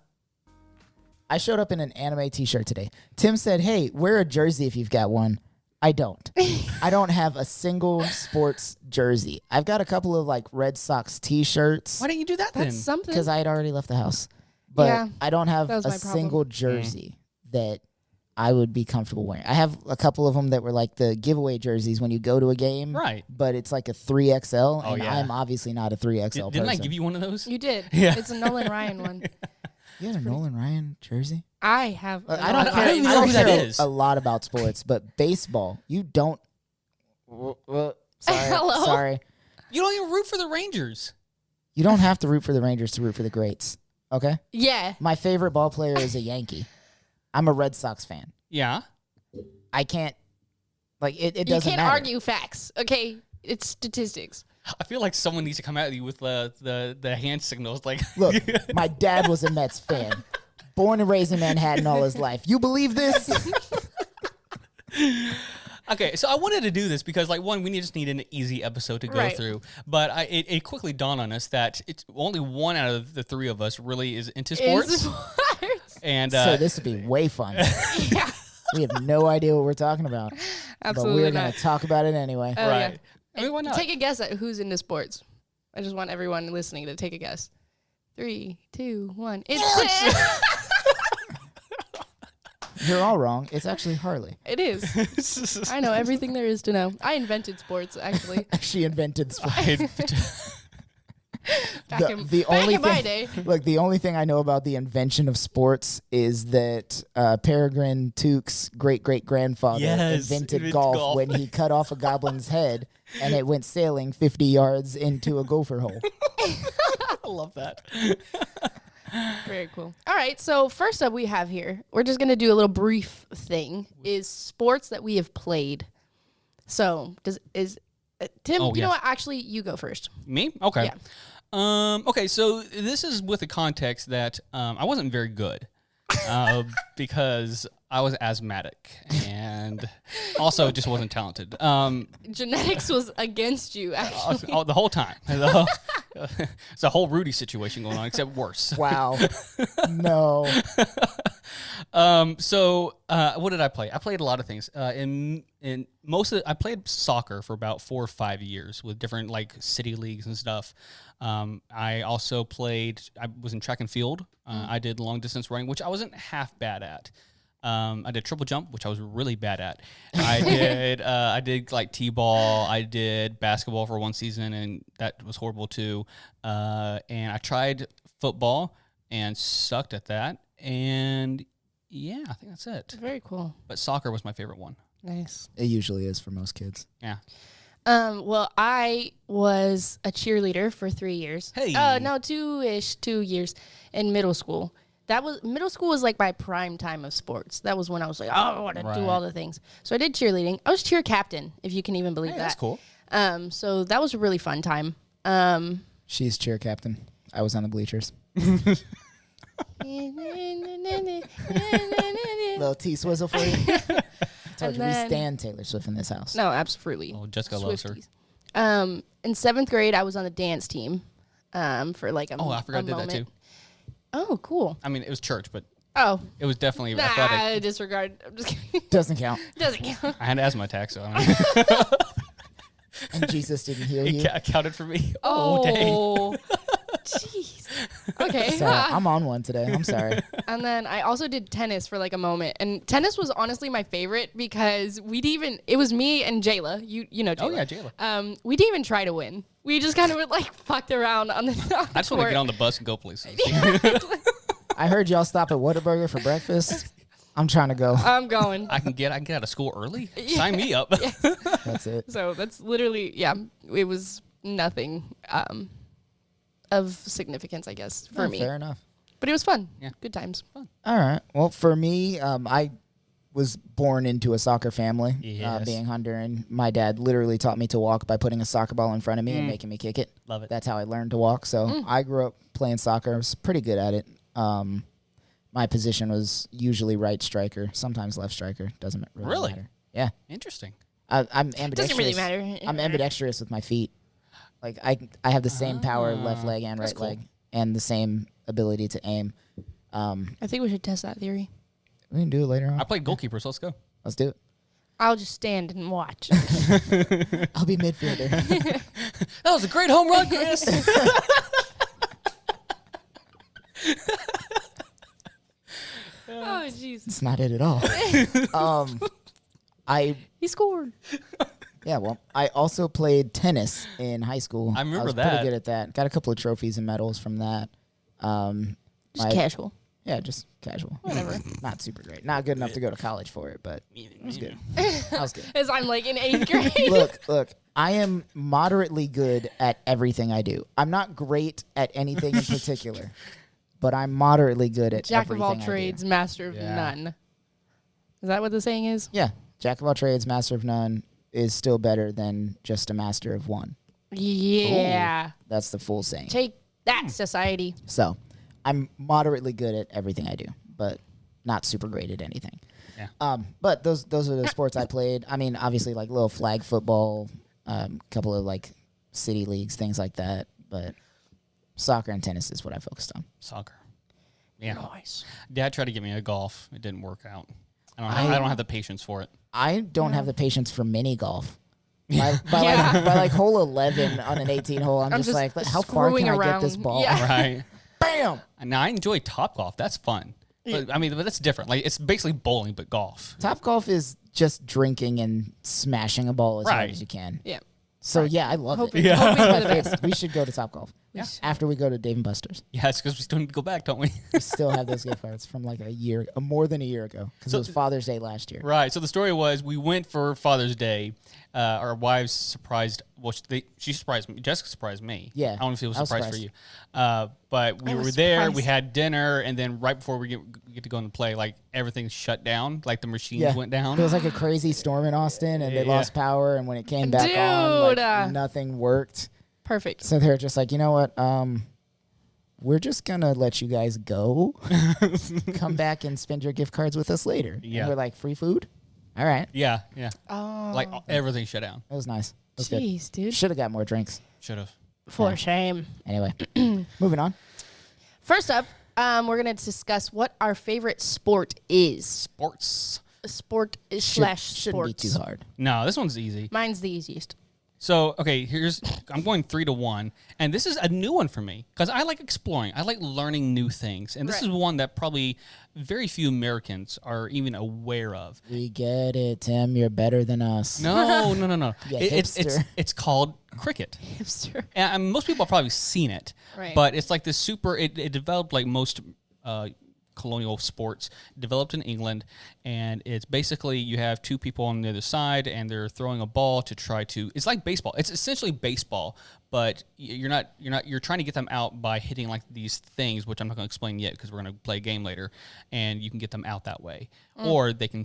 I showed up in an anime T-shirt today. Tim said, "Hey, wear a jersey if you've got one." I don't. I don't have a single sports jersey. I've got a couple of like Red Sox T-shirts Why didn't you do that then? That's something. because I had already left the house. But Yeah, I don't have that was a my problem. single jersey that I would be comfortable wearing. I have a couple of them that were like the giveaway jerseys when you go to a game. Right. But it's like a 3XL, Oh, and yeah. I'm obviously not a 3XL person. Didn't I give you one of those? You did. Yeah. It's a Nolan Ryan one. You had a Nolan Ryan jersey? I have. I don't I care. don't even know who that care is. a lot about sports, but baseball, you don't. Sorry. Hello? Sorry. You don't even root for the Rangers. You don't have to root for the Rangers to root for the greats. Okay? Yeah. My favorite ball player is a Yankee. I'm a Red Sox fan. Yeah. I can't. Like, it You doesn't can't matter. argue facts. Okay, it's statistics. I feel like someone needs to come at you with the hand signals. Like, Look, my dad was a Mets fan. Born and raised in Manhattan all his life. You believe this? okay, so I wanted to do this because, like, one, we just need an easy episode to go Right. through. But it quickly dawned on us that it's only one out of the three of us really is into sports. Sports. And So this would be way fun. Yeah. We have no idea what we're talking about. Absolutely But we're not. going to talk about it anyway. Oh, right. yeah. I mean, why not? Take a guess at who's into sports. I just want everyone listening to take a guess. 3, 2, 1. It's You're all wrong. It's actually Harley. It is. I know everything there is to know. I invented sports, actually. She invented sports. Back in my day. Look, the only thing I know about the invention of sports is that Peregrine Took's great-great-grandfather Yes, invented golf golf. when he cut off a goblin's head and it went sailing 50 yards into a gopher hole. I love that. Very cool. All right, so first up we have here, we're just going to do a little brief thing, is sports that we have played. So, Tim, Oh, you know yes. what? Actually, you go first. Me? Okay. Yeah. Okay, so this is with the context that I wasn't very good because I was asthmatic and also just wasn't talented. Genetics was against you, actually. The whole time. It's a whole Rudy situation going on, except worse. Wow. No. So what did I play? I played a lot of things. I played soccer for about 4 or 5 years with different like city leagues and stuff. I also I was in track and field. I did long distance running, which I wasn't half bad at. I did triple jump, which I was really bad at. I did like t-ball. I did basketball for one season, and that was horrible too. And I tried football and sucked at that. And yeah, I think that's it. Very cool. But soccer was my favorite one. Nice. It usually is for most kids. Yeah. Well, I was a cheerleader for 3 years. Hey. No, 2 years in middle school. Middle school was like my prime time of sports. That was when I was like, oh, I want to do Right. all the things. So I did cheerleading. I was cheer captain, if you can even believe that. That's cool. So that was a really fun time. She's cheer captain. I was on the bleachers. Little T-swizzle for you. Told you we stand Taylor Swift in this house. No, absolutely. Oh, Jessica loves her. Swifties. In 7th grade, I was on the dance team for like a Oh, I forgot I did moment. that too. Oh, cool. I mean, it was church, but Oh, it was definitely athletic. nah, disregard. I'm just kidding. Doesn't count. Doesn't count. I had asthma attack, so I mean, And Jesus didn't heal you. it accounted for me. Oh, dang. Oh, jeez. Okay. Sorry, I'm on one today. I'm sorry. And then I also did tennis for like a moment. And tennis was honestly my favorite because it was me and Jayla. You know Jayla. Oh, yeah, Jayla. We didn't even try to win. We just kind of like fucked around on the I just want to get on the bus and go places. I heard y'all stop at Whataburger for breakfast. I'm trying to go. I'm going. I can get out of school early. Sign me up. That's it. So that's literally, yeah, it was nothing of significance, I guess, for me. Fair enough. But it was fun. Yeah. Good times. Fun. All right. Well, for me, I was born into a soccer family, Yes. being Honduran. My dad literally taught me to walk by putting a soccer ball in front of me and making me kick it. Love it. That's how I learned to walk. So I grew up playing soccer. I was pretty good at it. My position was usually right striker, sometimes left striker. Doesn't really matter. Yeah. Interesting. I'm ambidextrous. Doesn't really matter. I'm ambidextrous with my feet. Like I have the same power left leg and right leg, and the same ability to aim. I think we should test that theory. We can do it later on. I played goalkeeper, so let's go. Let's do it. I'll just stand and watch. I'll be midfielder. That was a great home run, Chris. Oh, jeez. It's not it at all. He scored. Yeah, well, I also played tennis in high school. I remember was that. pretty good at that. Got a couple of trophies and medals from that. Just casual. Yeah, just casual. Whatever. Not super great. Not good enough to go to college for it, but it was good. I was good. As I'm like in 8th grade. Look. I am moderately good at everything I do. I'm not great at anything in particular, but I'm moderately good at Jack of everything all I do. trades, master of none. Is that what the saying is? Yeah, jack of all trades, master of none is still better than just a master of one. Yeah. That's the full saying. Take that, society. So, I'm moderately good at everything I do, but not super great at anything. Yeah. But those are the sports I played. I mean, obviously, like little flag football, couple of like city leagues, things like that. But soccer and tennis is what I focused on. Soccer. Yeah. Nice. Dad tried to get me a golf. It didn't work out. I don't have the patience for it. I don't have the patience for mini golf. By Yeah. like hole 11 on an 18 hole, I'm just like, how far can screwing I get this around. ball? Yeah. Right. Bam! Now I enjoy top golf. That's fun. But, I mean, but that's different. Like it's basically bowling but golf. Top golf is just drinking and smashing a ball as hard Right. as you can. Yeah. So yeah, I love Hoping, it. hoping for the best. We should go to Top Golf. Yeah. After we go to Dave and Buster's. Yeah, it's because we still need to go back, don't we? We still have those gift cards from like more than a year ago, because So- it was Father's Day last year. Right. So the story was we went for Father's Day. Our wives surprised. Well, she surprised me. Jessica surprised me. Yeah, I don't know if it was I a was surprise for surprised. you. But we I were was there. surprised. We had dinner, and then right before we get to go and play, like everything shut down. Like the machines went down. It was like a crazy storm in Austin, and they Yeah. lost power. And when it came back on, Dude, like, nothing worked. Perfect. So they're just like, you know what? We're just gonna let you guys go. Come back and spend your gift cards with us later. Yeah. And we're like, free food? All right. Yeah. Oh. Like everything shut down. That was nice. That was good. Jeez, dude. Should have got more drinks. Should have. For shame. Anyway, moving on. First up, we're going to discuss what our favorite sport is. Sports. Sport Shouldn't sports. be too hard. No, this one's easy. Mine's the easiest. So, okay, I'm going 3-1, and this is a new one for me because I like exploring. I like learning new things, and this Right. is one that probably very few Americans are even aware of. We get it, Tim. You're better than us. No. Yeah, It's hipster. it's called cricket. Hipster. And most people have probably seen it, Right. but it's like this super. It developed like most colonial sports, developed in England, and it's basically you have two people on the other side, and they're throwing a ball to try to. It's like baseball. It's essentially baseball, but you're trying to get them out by hitting like these things, which I'm not going to explain yet because we're going to play a game later, and you can get them out that way, or they can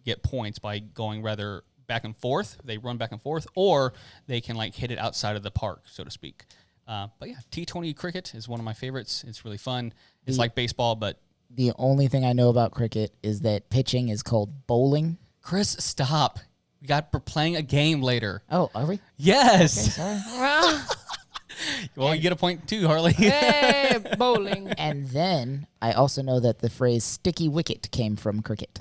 get points by going rather back and forth. They run back and forth, or they can like hit it outside of the park, so to speak. But yeah, T20 cricket is one of my favorites. It's really fun. It's like baseball, but The only thing I know about cricket is that pitching is called bowling. Chris, stop. We're playing a game later. Oh, are we? Yes. Sorry. Well, you get a point too, Harley. Hey, bowling. And then I also know that the phrase sticky wicket came from cricket.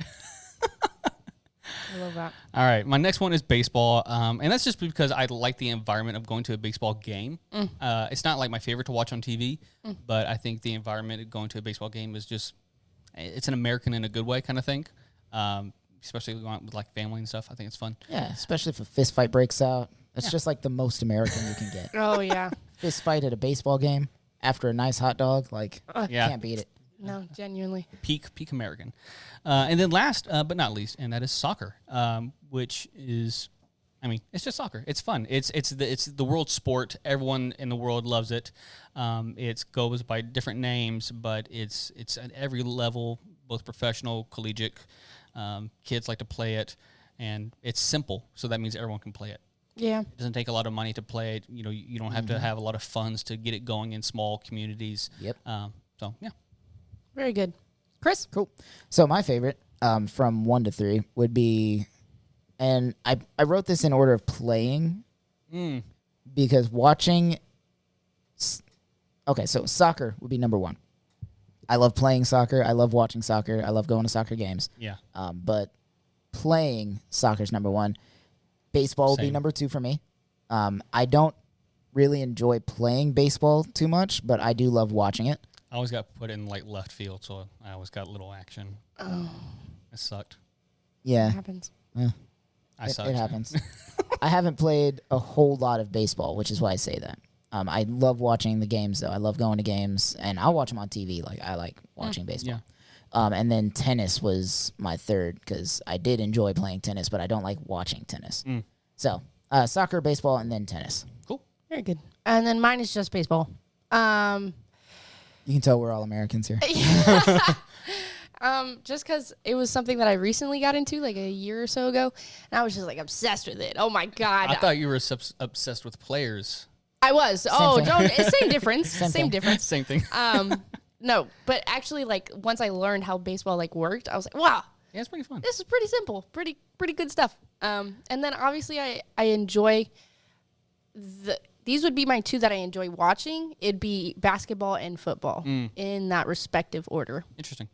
I love that. All right, my next one is baseball, and that's just because I like the environment of going to a baseball game. It's not like my favorite to watch on TV, but I think the environment of going to a baseball game is it's an American in a good way kind of thing, especially going with like family and stuff. I think it's fun. Yeah, especially if a fist fight breaks out. That's just like the most American you can get. Oh, yeah. Fist fight at a baseball game after a nice hot dog, like, Yeah. can't beat it. No, genuinely. Peak American. And then last but not least, and that is soccer, which is, I mean, it's just soccer. It's fun. It's the world sport. Everyone in the world loves it. It goes by different names, but it's at every level, both professional, collegiate. Kids like to play it, and it's simple, so that means everyone can play it. Yeah. It doesn't take a lot of money to play it. You know, you don't have to have a lot of funds to get it going in small communities. Yep. So yeah. Very good. Chris? Cool. So my favorite from 1 to 3 would be, and I wrote this in order of playing because watching. Okay, so soccer would be number 1. I love playing soccer. I love watching soccer. I love going to soccer games. Yeah. But playing soccer is number 1. Baseball would be Same. number 2 for me. I don't really enjoy playing baseball too much, but I do love watching it. I always got put in like left field, so I always got little action. Oh, it sucked. Yeah, It happens. I sucked. It happens. I haven't played a whole lot of baseball, which is why I say that. I love watching the games, though. I love going to games, and I'll watch them on TV. Like, I like watching baseball. Yeah. And then tennis was my third, because I did enjoy playing tennis, but I don't like watching tennis. So, soccer, baseball, and then tennis. Cool. Very good. And then mine is just baseball. You can tell we're all Americans here. Just because it was something that I recently got into, like a year or so ago, and I was just like obsessed with it. Oh my God. I thought you were obsessed with players. I was. Same difference. Same difference. Same thing. No, but actually, like once I learned how baseball like worked, I was like, wow, Yeah, it's pretty fun. this is pretty simple, pretty good stuff. And then obviously I enjoy these would be my two that I enjoy watching. It'd be basketball and football in that respective order. Interesting.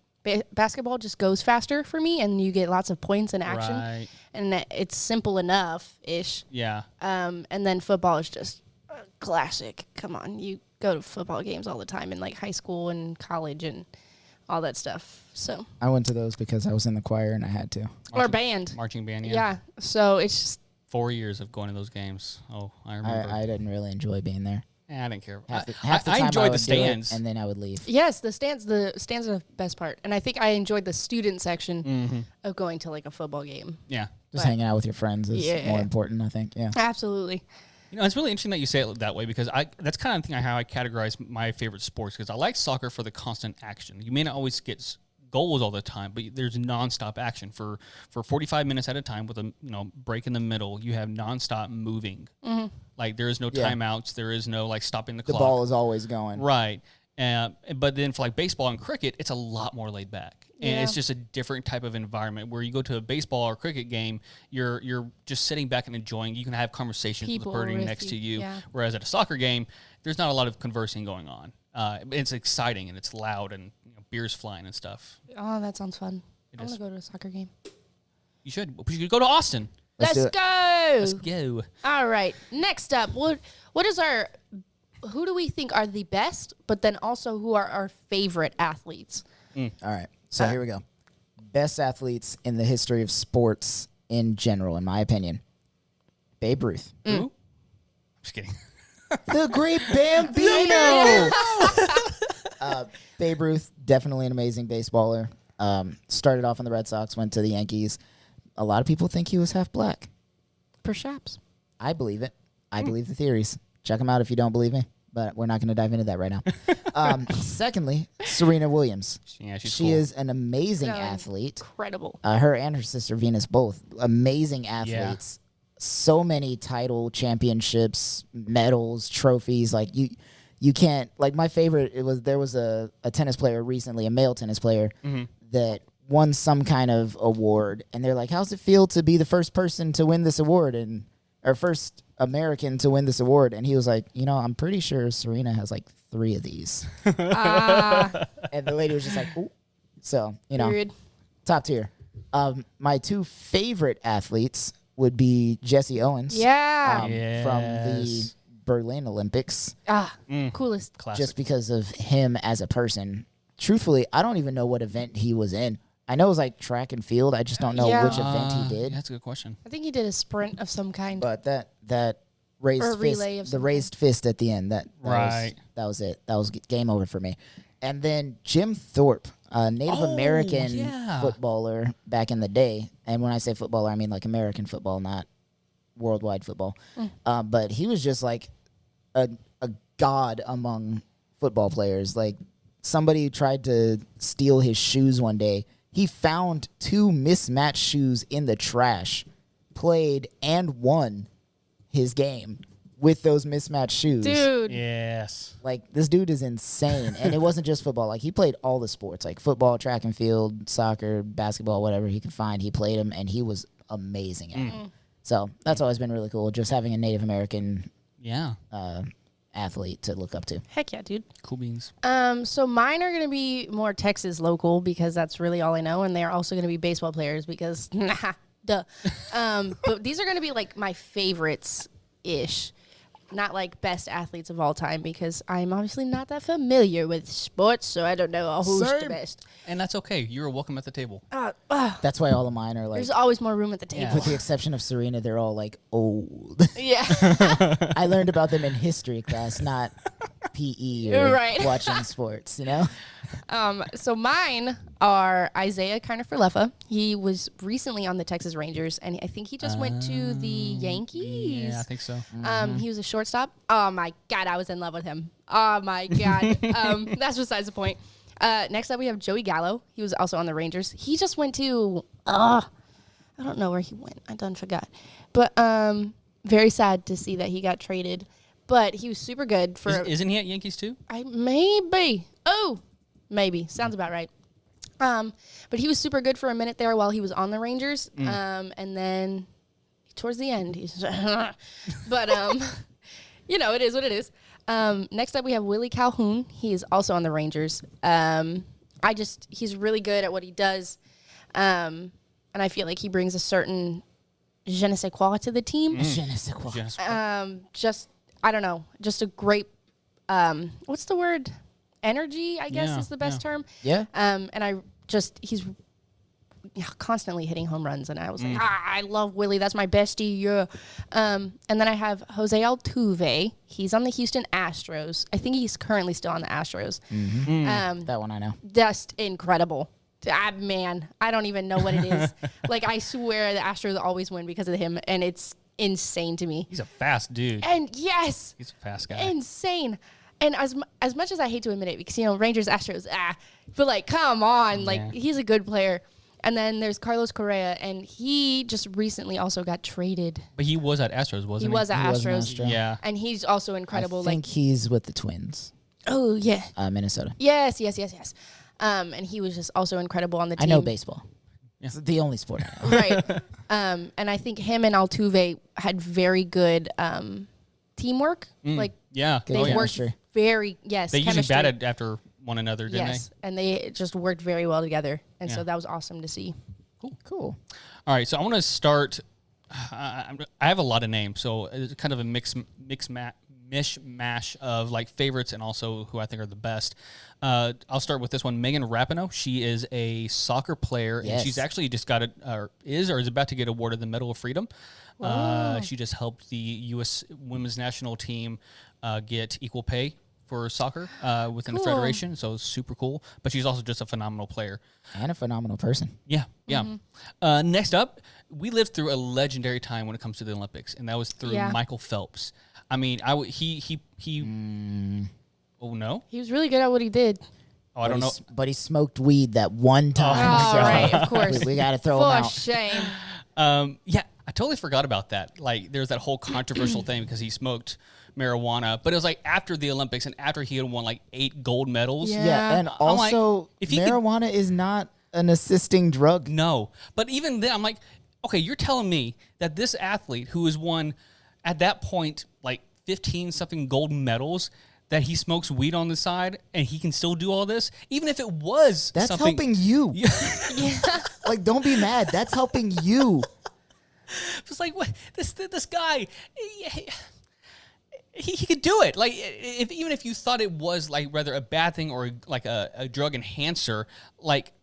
Basketball just goes faster for me, and you get lots of points and action, Right. and it's simple enough-ish. Yeah. And then football is just classic. Come on, you go to football games all the time in like high school and college and all that stuff. So I went to those because I was in the choir and I had to. or band. Marching band, yeah. Yeah. So it's just 4 years of going to those games. Oh, I remember. I didn't really enjoy being there. Yeah, I didn't care. Half the I time enjoyed I the would do it, stands. and then I would leave. yes, the stands are the best part, and I think I enjoyed the student section of going to like a football game. Yeah. Just hanging out with your friends is more important, I think. Yeah. Absolutely. You know, it's really interesting that you say it that way because that's kind of thing how I categorize my favorite sports because I like soccer for the constant action. You may not always get goals all the time, but there's nonstop action for 45 minutes at a time with a break in the middle. You have nonstop moving. Like there is no timeouts. There is no like stopping the clock. The ball is always going. Right. But then for like baseball and cricket, it's a lot more laid back. And it's just a different type of environment where you go to a baseball or cricket game, you're just sitting back and enjoying. You can have conversations People with the person with next to you. you. Yeah. Whereas at a soccer game, there's not a lot of conversing going on. It's exciting and it's loud and beers flying and stuff. Oh, that sounds fun. I want is. to go to a soccer game. You should go to Austin. Let's do it. go. Let's go. All right. Next up, who do we think are the best, but then also who are our favorite athletes? All right. So here we go. Best athletes in the history of sports in general, in my opinion. Babe Ruth. Who? Just kidding. The great Bambino. Babe Ruth, definitely an amazing baseballer. Started off in the Red Sox, went to the Yankees. A lot of people think he was half black. Perhaps. I believe it. I believe the theories. Check them out if you don't believe me, but we're not going to dive into that right now. Secondly, Serena Williams. Yeah, she's She cool. is an amazing athlete. Incredible. Her and her sister Venus both amazing athletes. So many title championships, medals, trophies. Like you can't like my favorite. There was a tennis player recently, a male tennis player that won some kind of award, and they're like, "How's it feel to be the first person to win this award or first American to win this award?" And he was like, "I'm pretty sure Serena has like 3 of these." And the lady was just like, "Ooh." So Period. top tier. My 2 favorite athletes would be Jesse Owens. Yeah. From the Berlin Olympics. Coolest. Classic. Just because of him as a person. Truthfully, I don't even know what event he was in. I know it was like track and field. I just don't know which event he did. That's a good question. I think he did a sprint of some kind. But that raised Or a fist, relay of the some raised fist at the end, that Right. was it. That was game over for me. And then Jim Thorpe, a Native American footballer back in the day. And when I say footballer, I mean like American football, not worldwide football. But he was just like a god among football players. Like somebody tried to steal his shoes one day. He found 2 mismatched shoes in the trash, played and won his game with those mismatched shoes. Dude. Yes. Like, this dude is insane. And it wasn't just football. Like, he played all the sports, like football, track and field, soccer, basketball, whatever he could find. He played them, and he was amazing at it. So that's always been really cool, just having a Native American athlete to look up to. Heck yeah, dude. Cool beans. So mine are going to be more Texas local because that's really all I know. And they're also going to be baseball players because, duh. But these are going to be like my favorites-ish. not like best athletes of all time because I'm obviously not that familiar with sports, so I don't know who's the Same. best. And that's okay. You're welcome at the table. That's why all of mine are like, There's always more room at the table. with the exception of Serena, they're all like old. Yeah. I learned about them in history class, not PE or Right. watching sports, you know? So mine are Isaiah Kiner-Falefa. He was recently on the Texas Rangers, and I think he just went to the Yankees. Yeah, I think so. He was a shortstop. Oh my God, I was in love with him. Oh my God. That's besides the point. Next up, we have Joey Gallo. He was also on the Rangers. He just went to, I don't know where he went. I done forgot. But very sad to see that he got traded. But he was super good for. Isn't he at Yankees too? Maybe. Oh, maybe. Sounds about right. But he was super good for a minute there while he was on the Rangers. And then towards the end, he's but it is what it is. Next up, we have Willie Calhoun. He is also on the Rangers. He's really good at what he does. And I feel like he brings a certain je ne sais quoi to the team. Je ne sais quoi. I don't know, just a great, what's the word? Energy, I guess is the best term. Yeah. And he's constantly hitting home runs. And I was like, I love Willie. That's my bestie. Yeah. And then I have Jose Altuve. He's on the Houston Astros. I think he's currently still on the Astros. That one I know. Just incredible. Man, I don't even know what it is. Like, I swear the Astros always win because of him. And it's insane to me. He's a fast dude. And yes. He's a fast guy. Insane. And as much as I hate to admit it, because, Rangers, Astros, but, like, come on. Like, he's a good player. And then there's Carlos Correa, and he just recently also got traded. But he was at Astros, wasn't he? He was at He was an Astros. Astro. Yeah. And he's also incredible. I think he's with the Twins, oh, yeah. Minnesota. Yes. And he was just also incredible on the I team. know baseball. It's the only sport I know. Right. And I think him and Altuve had very good teamwork. Like, Yeah. Good they worked chemistry. they They usually chemistry. batted after one another, didn't Yes, and they just worked very well together. And so that was awesome to see. Cool. All right, so I want to start. I have a lot of names, so it's kind of a mishmash of like favorites and also who I think are the best. I'll start with this one, Megan Rapinoe. She is a soccer player, and she's actually just got is about to get awarded the Medal of Freedom. She just helped the U.S. women's national team get equal pay for soccer within the federation, so it's super cool. But she's also just a phenomenal player. And a phenomenal person. Yeah. Next up, we lived through a legendary time when it comes to the Olympics, and that was through Michael Phelps. I mean, he. Oh no, He was really good at what he did. oh I don't know. But he smoked weed that one time. Oh, so right, of course. we got to throw him For out. shame. Yeah, I totally forgot about that. Like, there's that whole controversial thing because he smoked marijuana, but it was like after the Olympics and after he had won like 8 gold medals. Yeah. Yeah, and I'm like, also if he could- marijuana is not an assisting drug. No, but even then, I'm like, okay, you're telling me that this athlete who has won at that point like 15 something gold medals, that he smokes weed on the side and he can still do all this, even if it was That's something. helping you. Yeah. Like, don't be mad. That's helping you. It's like, what this guy, he could do it. Like, even if you thought it was like rather a bad thing or like a drug enhancer, like,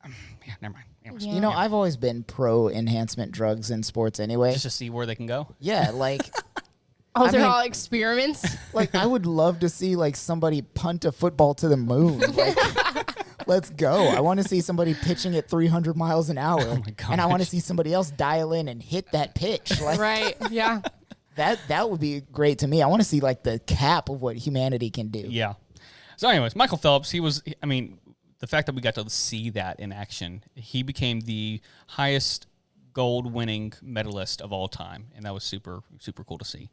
yeah, never mind. Anyways, You know, I've always been pro enhancement drugs in sports anyway. just to see where they can go. Yeah, like Oh, I they're mean- all experiments. I would love to see like somebody punt a football to the moon. Like, let's go. I want to see somebody pitching at 300 miles an hour. Oh my And I want to gosh. see somebody else dial in and hit that pitch. Like Right. Yeah. that would be great to me. I want to see like the cap of what humanity can do. Yeah. So, anyways, Michael Phelps, I mean, the fact that we got to see that in action, he became the highest gold-winning medalist of all time, and that was super, super cool to see.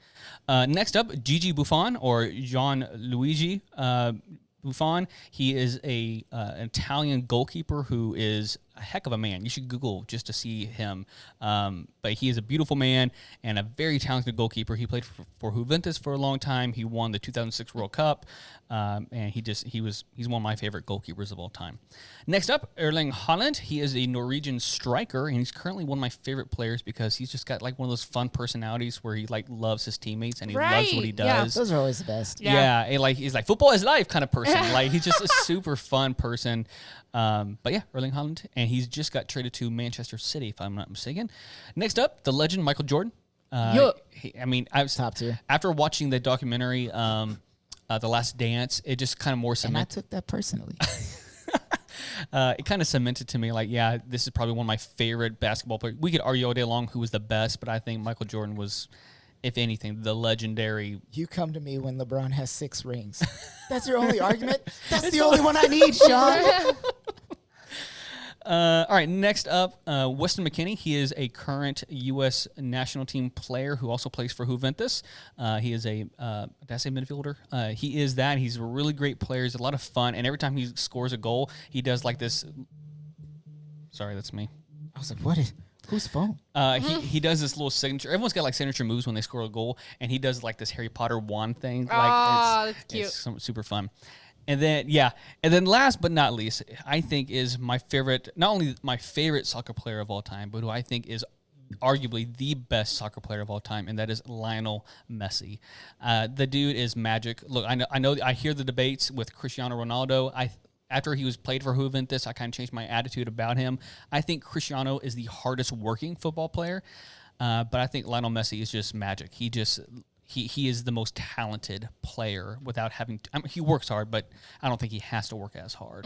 Next up, Gigi Buffon, or Gianluigi Buffon. He is an Italian goalkeeper who is heck of a man. You should Google just to see him. But he is a beautiful man and a very talented goalkeeper. He played for Juventus for a long time. He won the 2006 World Cup, and he's one of my favorite goalkeepers of all time. Next up, Erling Haaland. He is a Norwegian striker, and he's currently one of my favorite players because he's just got like one of those fun personalities where he like loves his teammates and he loves what he does. Those are always the best. Yeah, and like he's like football is life kind of person. Like he's just a super fun person. But yeah, Erling Haaland, and he's just got traded to Manchester City, if I'm not mistaken. Next up, the legend Michael Jordan. I was Top tier. after watching the documentary, The Last Dance. It just kind of more And I cemented. took that personally. It kind of cemented to me, like, yeah, this is probably one of my favorite basketball players. We could argue all day long who was the best, but I think Michael Jordan was, if anything, the legendary. You come to me when LeBron has 6 rings. That's your only argument? That's the only one I need, Sean. All right, next up, Weston McKennie. He is a current U.S. national team player who also plays for Juventus. He is a, did I say midfielder? He is that. He's a really great player. He's a lot of fun, and every time he scores a goal, he does like this. Sorry, that's me. I was like, what is... Whose phone? He does this little signature. Everyone's got like signature moves when they score a goal, and he does like this Harry Potter wand thing. That's cute. It's super fun. And then last but not least, I think is my favorite, not only my favorite soccer player of all time, but who I think is arguably the best soccer player of all time, and that is Lionel Messi. The dude is magic. Look, I hear the debates with Cristiano Ronaldo. After he was played for Juventus, I kind of changed my attitude about him. I think Cristiano is the hardest working football player, but I think Lionel Messi is just magic. He is the most talented player without having to, he works hard, but I don't think he has to work as hard.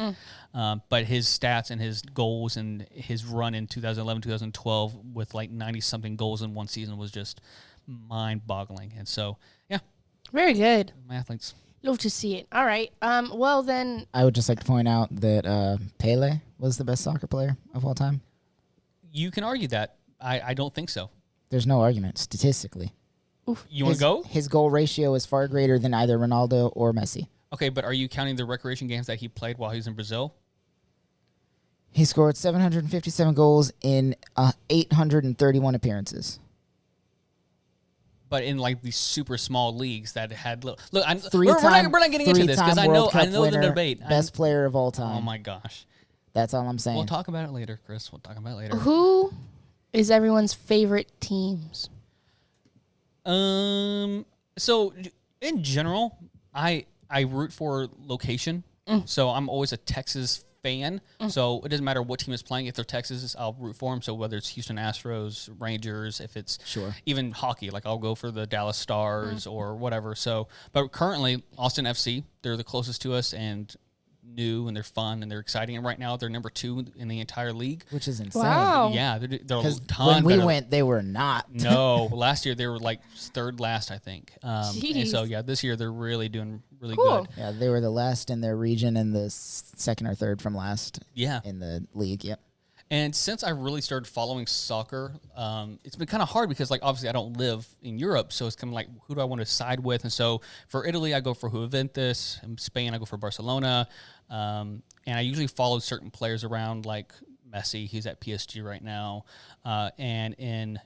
But his stats and his goals and his run in 2011, 2012 with like 90-something goals in one season was just mind-boggling. And so, yeah. Very good. My athletes. Love to see it. All right. Well, then. I would just like to point out that Pele was the best soccer player of all time. You can argue that. I don't think so. There's no argument statistically. You want to go? His goal ratio is far greater than either Ronaldo or Messi. Okay, but are you counting the recreation games that he played while he was in Brazil? He scored 757 goals in 831 appearances. But in like these super small leagues that had look, we're not getting into this because I know the debate. Best player of all time. Oh my gosh, that's all I'm saying. we'll talk about it later, Chris. We'll talk about it later. Who is everyone's favorite teams? So in general, I root for location. So I'm always a Texas fan. So it doesn't matter what team is playing. If they're Texas, I'll root for them. So whether it's Houston Astros, Rangers, if it's even hockey, like I'll go for the Dallas Stars or whatever. So, but currently Austin FC, they're the closest to us and new, and they're fun and they're exciting. And right now they're number 2 in the entire league, which is insane. Wow. Yeah, they're a ton when we better. went, they were not. No, last year they were like 3rd last, I think. And Jeez. so yeah, this year they're really doing really Cool. good. Yeah, they were the last in their region and the 2nd or 3rd from last. Yeah. In the league. Yep. And since I really started following soccer, it's been kind of hard because, like, obviously I don't live in Europe, so it's kind of like, who do I want to side with? And so for Italy, I go for Juventus. In Spain, I go for Barcelona. And I usually follow certain players around, like Messi. He's at PSG right now. And in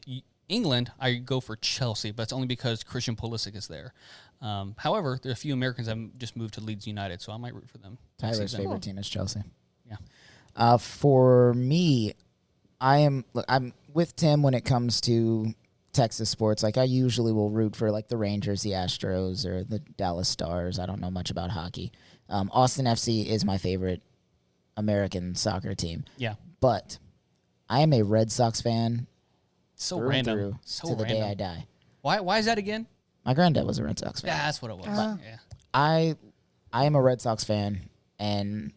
England, I go for Chelsea, but it's only because Christian Pulisic is there. However, there are a few Americans that just moved to Leeds United, so I might root for them. Tyler's favorite team is Chelsea. Yeah. For me, I'm with Tim when it comes to Texas sports. Like, I usually will root for like the Rangers, the Astros, or the Dallas Stars. I don't know much about hockey. Austin FC is my favorite American soccer team. Yeah. But I am a Red Sox fan So through random. and through So to the random. day I die. Why is that again? My granddad was a Red Sox fan. Yeah, that's what it was. Uh-huh. Yeah. I am a Red Sox fan, and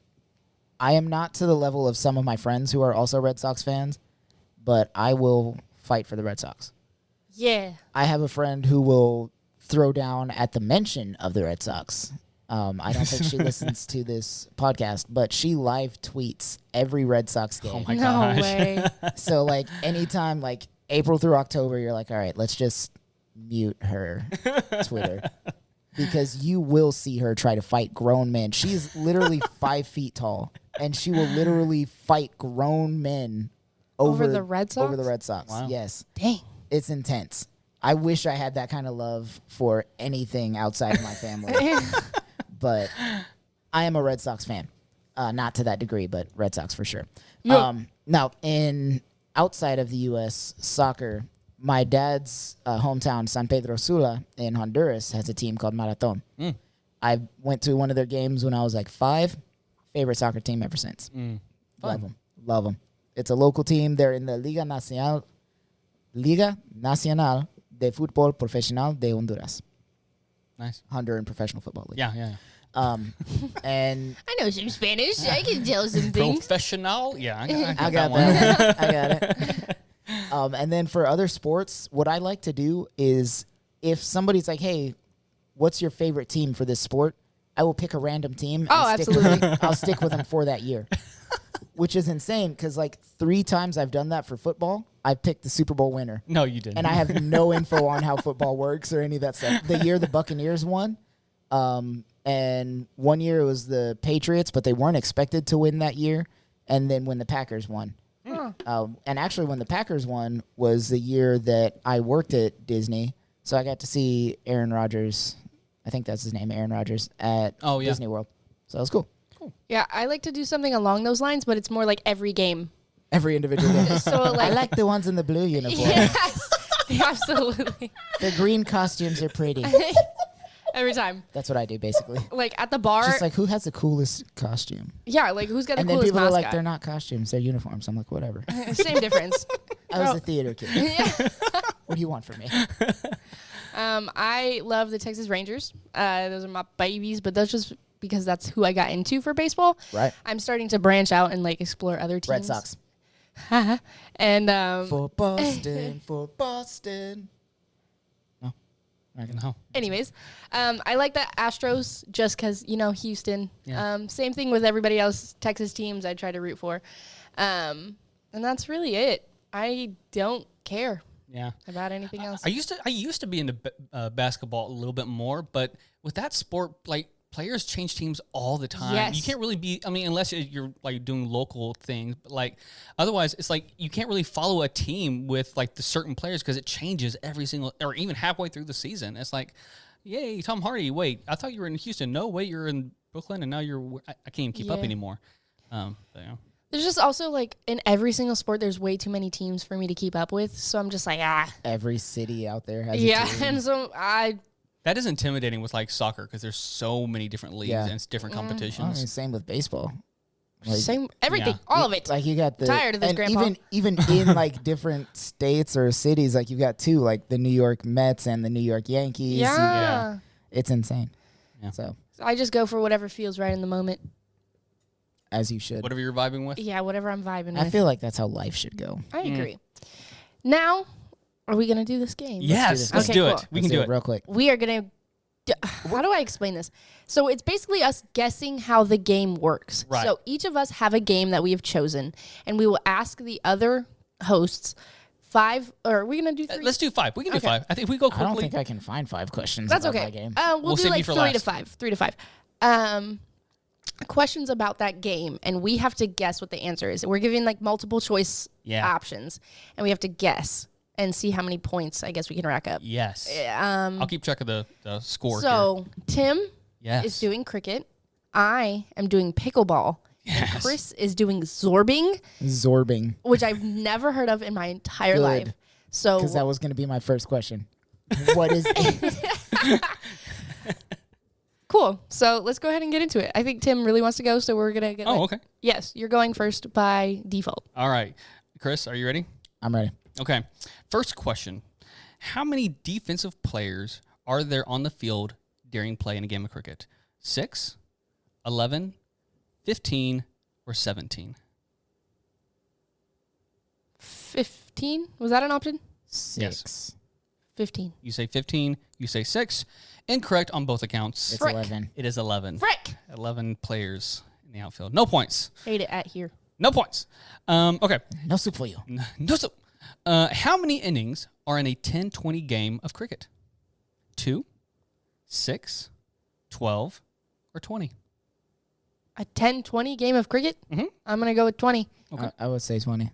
I am not to the level of some of my friends who are also Red Sox fans, but I will fight for the Red Sox. Yeah. I have a friend who will throw down at the mention of the Red Sox. I don't think she listens to this podcast, but she live tweets every Red Sox game. Oh my No gosh. way. So, like, anytime, like, April through October, you're like, all right, let's just mute her Twitter. Because you will see her try to fight grown men. She's literally 5 feet tall. and she will literally fight grown men Over the Red Sox? Over the Red Sox, Wow. yes. Dang. It's intense. I wish I had that kind of love for anything outside of my family. But I am a Red Sox fan. Not to that degree, but Red Sox for sure. Yeah. Now, outside of the U.S. soccer, my dad's hometown, San Pedro Sula in Honduras, has a team called Marathon. I went to one of their games when I was like 5. Favorite soccer team ever since. Love them. It's a local team. They're in the Liga Nacional de Fútbol Profesional de Honduras. Nice. Honduran Professional Football League. Yeah. And I know some Spanish. I can tell some things. Professional? Yeah, I got that. I got it. And then for other sports, what I like to do is if somebody's like, hey, what's your favorite team for this sport? I will pick a random team. Absolutely. I'll stick with them for that year, which is insane because like 3 times I've done that for football. I picked the Super Bowl winner. No, you didn't. And I have no info on how football works or any of that stuff. The year the Buccaneers won, and one year it was the Patriots, but they weren't expected to win that year. And then when the Packers won. And actually when the Packers won was the year that I worked at Disney. So I got to see Aaron Rodgers, I think that's his name, Aaron Rodgers, at Disney World. So that was cool. Yeah, I like to do something along those lines, but it's more like every game. Every individual game. So I like the ones in the blue uniform. Yes, absolutely. The green costumes are pretty. Every time. That's what I do, basically. Like at the bar. Just like, who has the coolest costume? Yeah, like who's got the And then coolest people are mascot? like, they're not costumes, they're uniforms. I'm like, whatever. Same difference. I was a theater kid. Yeah. What do you want from me? I love the Texas Rangers. Those are my babies, but that's just because that's who I got into for baseball. Right. I'm starting to branch out and like explore other teams. Red Sox. And For Boston, for Boston. No. Not gonna. No. anyways, I like the Astros just because, Houston. Yeah. Same thing with everybody else, Texas teams I try to root for. And that's really it. I don't care Yeah. about anything else. I used to be into basketball a little bit more, but with that sport, like players change teams all the time. Yes. You can't really be. I mean, unless you're like doing local things, but like otherwise, it's like you can't really follow a team with like the certain players because it changes every single or even halfway through the season. It's like, yay, Tom Hardy. Wait, I thought you were in Houston. No, wait, you're in Brooklyn, and now you're. I can't even keep up Yeah. anymore. But, There's just also like in every single sport, there's way too many teams for me to keep up with. So I'm just like, Every city out there has yeah. a team. And so that is intimidating with like soccer because there's so many different leagues Yeah. and it's different I mean, competitions. same with baseball. Like, same everything, Yeah. all of it. Like you got the Tired of this, and Grandpa. even in like different states or cities, like you've got 2, like the New York Mets and the New York Yankees. Yeah. It's insane. Yeah. So I just go for whatever feels right in the moment. as you should. Whatever you're vibing with. Yeah, whatever I'm vibing I with. feel like that's how life should go. I agree. Now, are we gonna do this game? Yes, let's Okay, do cool. it. We can do it. real quick. We are gonna. How do I explain this? So it's basically us guessing how the game works. Right. So each of us have a game that we have chosen, and we will ask the other hosts 5. Or are we gonna do 3? Let's do 5. We can do Okay. 5. I think if we go I quickly. don't think I can find 5 questions That's about okay. my game. We'll We'll do save like you for 3 to last. 5. 3 to 5. Questions about that game, and we have to guess what the answer is. We're giving like multiple choice options, and we have to guess and see how many points I guess we can rack up. Yes. I'll keep track of the score here. So Tim Yes. is doing cricket. I am doing pickleball. Yes. And Chris is doing zorbing, Zorbing, which I've never heard of in my entire Good. life. So because that was going to be my first question. What is it? cool. So let's go ahead and get into it. I think Tim really wants to go, so we're gonna get. Oh, okay. Yes, you're going first by default. All right. Chris, are you ready? I'm ready. Okay. First question. How many defensive players are there on the field during play in a game of cricket? 6, 11, 15, or 17? 15? Was that an option? 6. 15. You say 15, you say 6. Incorrect on both accounts. It's Frick. 11. It is 11. Frick! 11 players in the outfield. No points. Hate it at here. No points. Okay. No soup for you. No, so, how many innings are in a 10-20 game of cricket? 2, 6, 12, or 20? A 10-20 game of cricket? Mhm. I'm going to go with 20. Okay. I would say 20.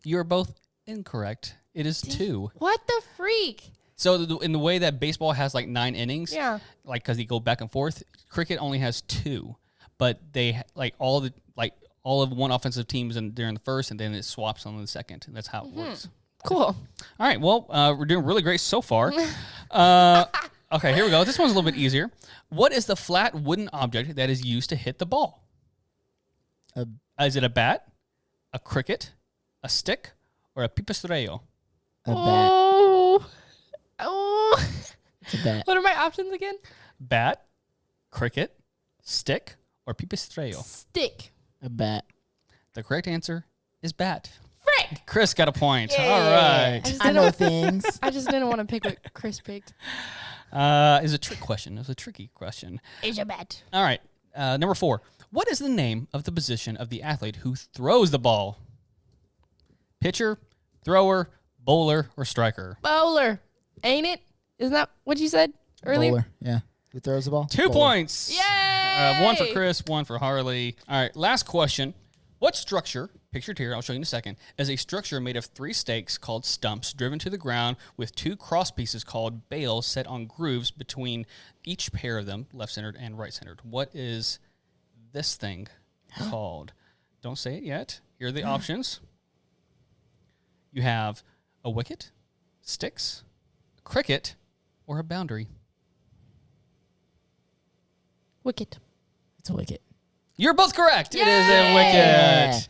You're both incorrect. It is 2. What the freak? So in the way that baseball has like 9 innings, Yeah. like because they go back and forth, cricket only has 2. But they like all of one offensive team is during the first, and then it swaps on the second. That's how it works. Cool. All right. Well, we're doing really great so far. Okay, here we go. This one's a little bit easier. What is the flat wooden object that is used to hit the ball? Is it a bat, a cricket, a stick, or a pipistrello? A bat. Oh. It's a bat. What are my options again? Bat, cricket, stick, or pipistrello? Stick. A bat. The correct answer is bat. Frick. Chris got a point. Yay. All right. I know things. I just didn't want to pick what Chris picked. It's a trick question. It was a tricky question. Is a bet. All right. Number 4. What is the name of the position of the athlete who throws the ball? Pitcher, thrower, bowler, or striker? Bowler. Ain't it? Isn't that what you said earlier? Bowler. Yeah. Who throws the ball? 2 Bowler. points. Yay! 1 for Chris, 1 for Harley. All right. Last question. What structure, pictured here, I'll show you in a second, is a structure made of 3 stakes called stumps driven to the ground with 2 cross pieces called bales set on grooves between each pair of them, left-centered and right-centered? What is this thing called? Don't say it yet. Here are the options. You have a wicket, sticks, a cricket, or a boundary. Wicket. It's a wicket. You're both correct. It is a wicket.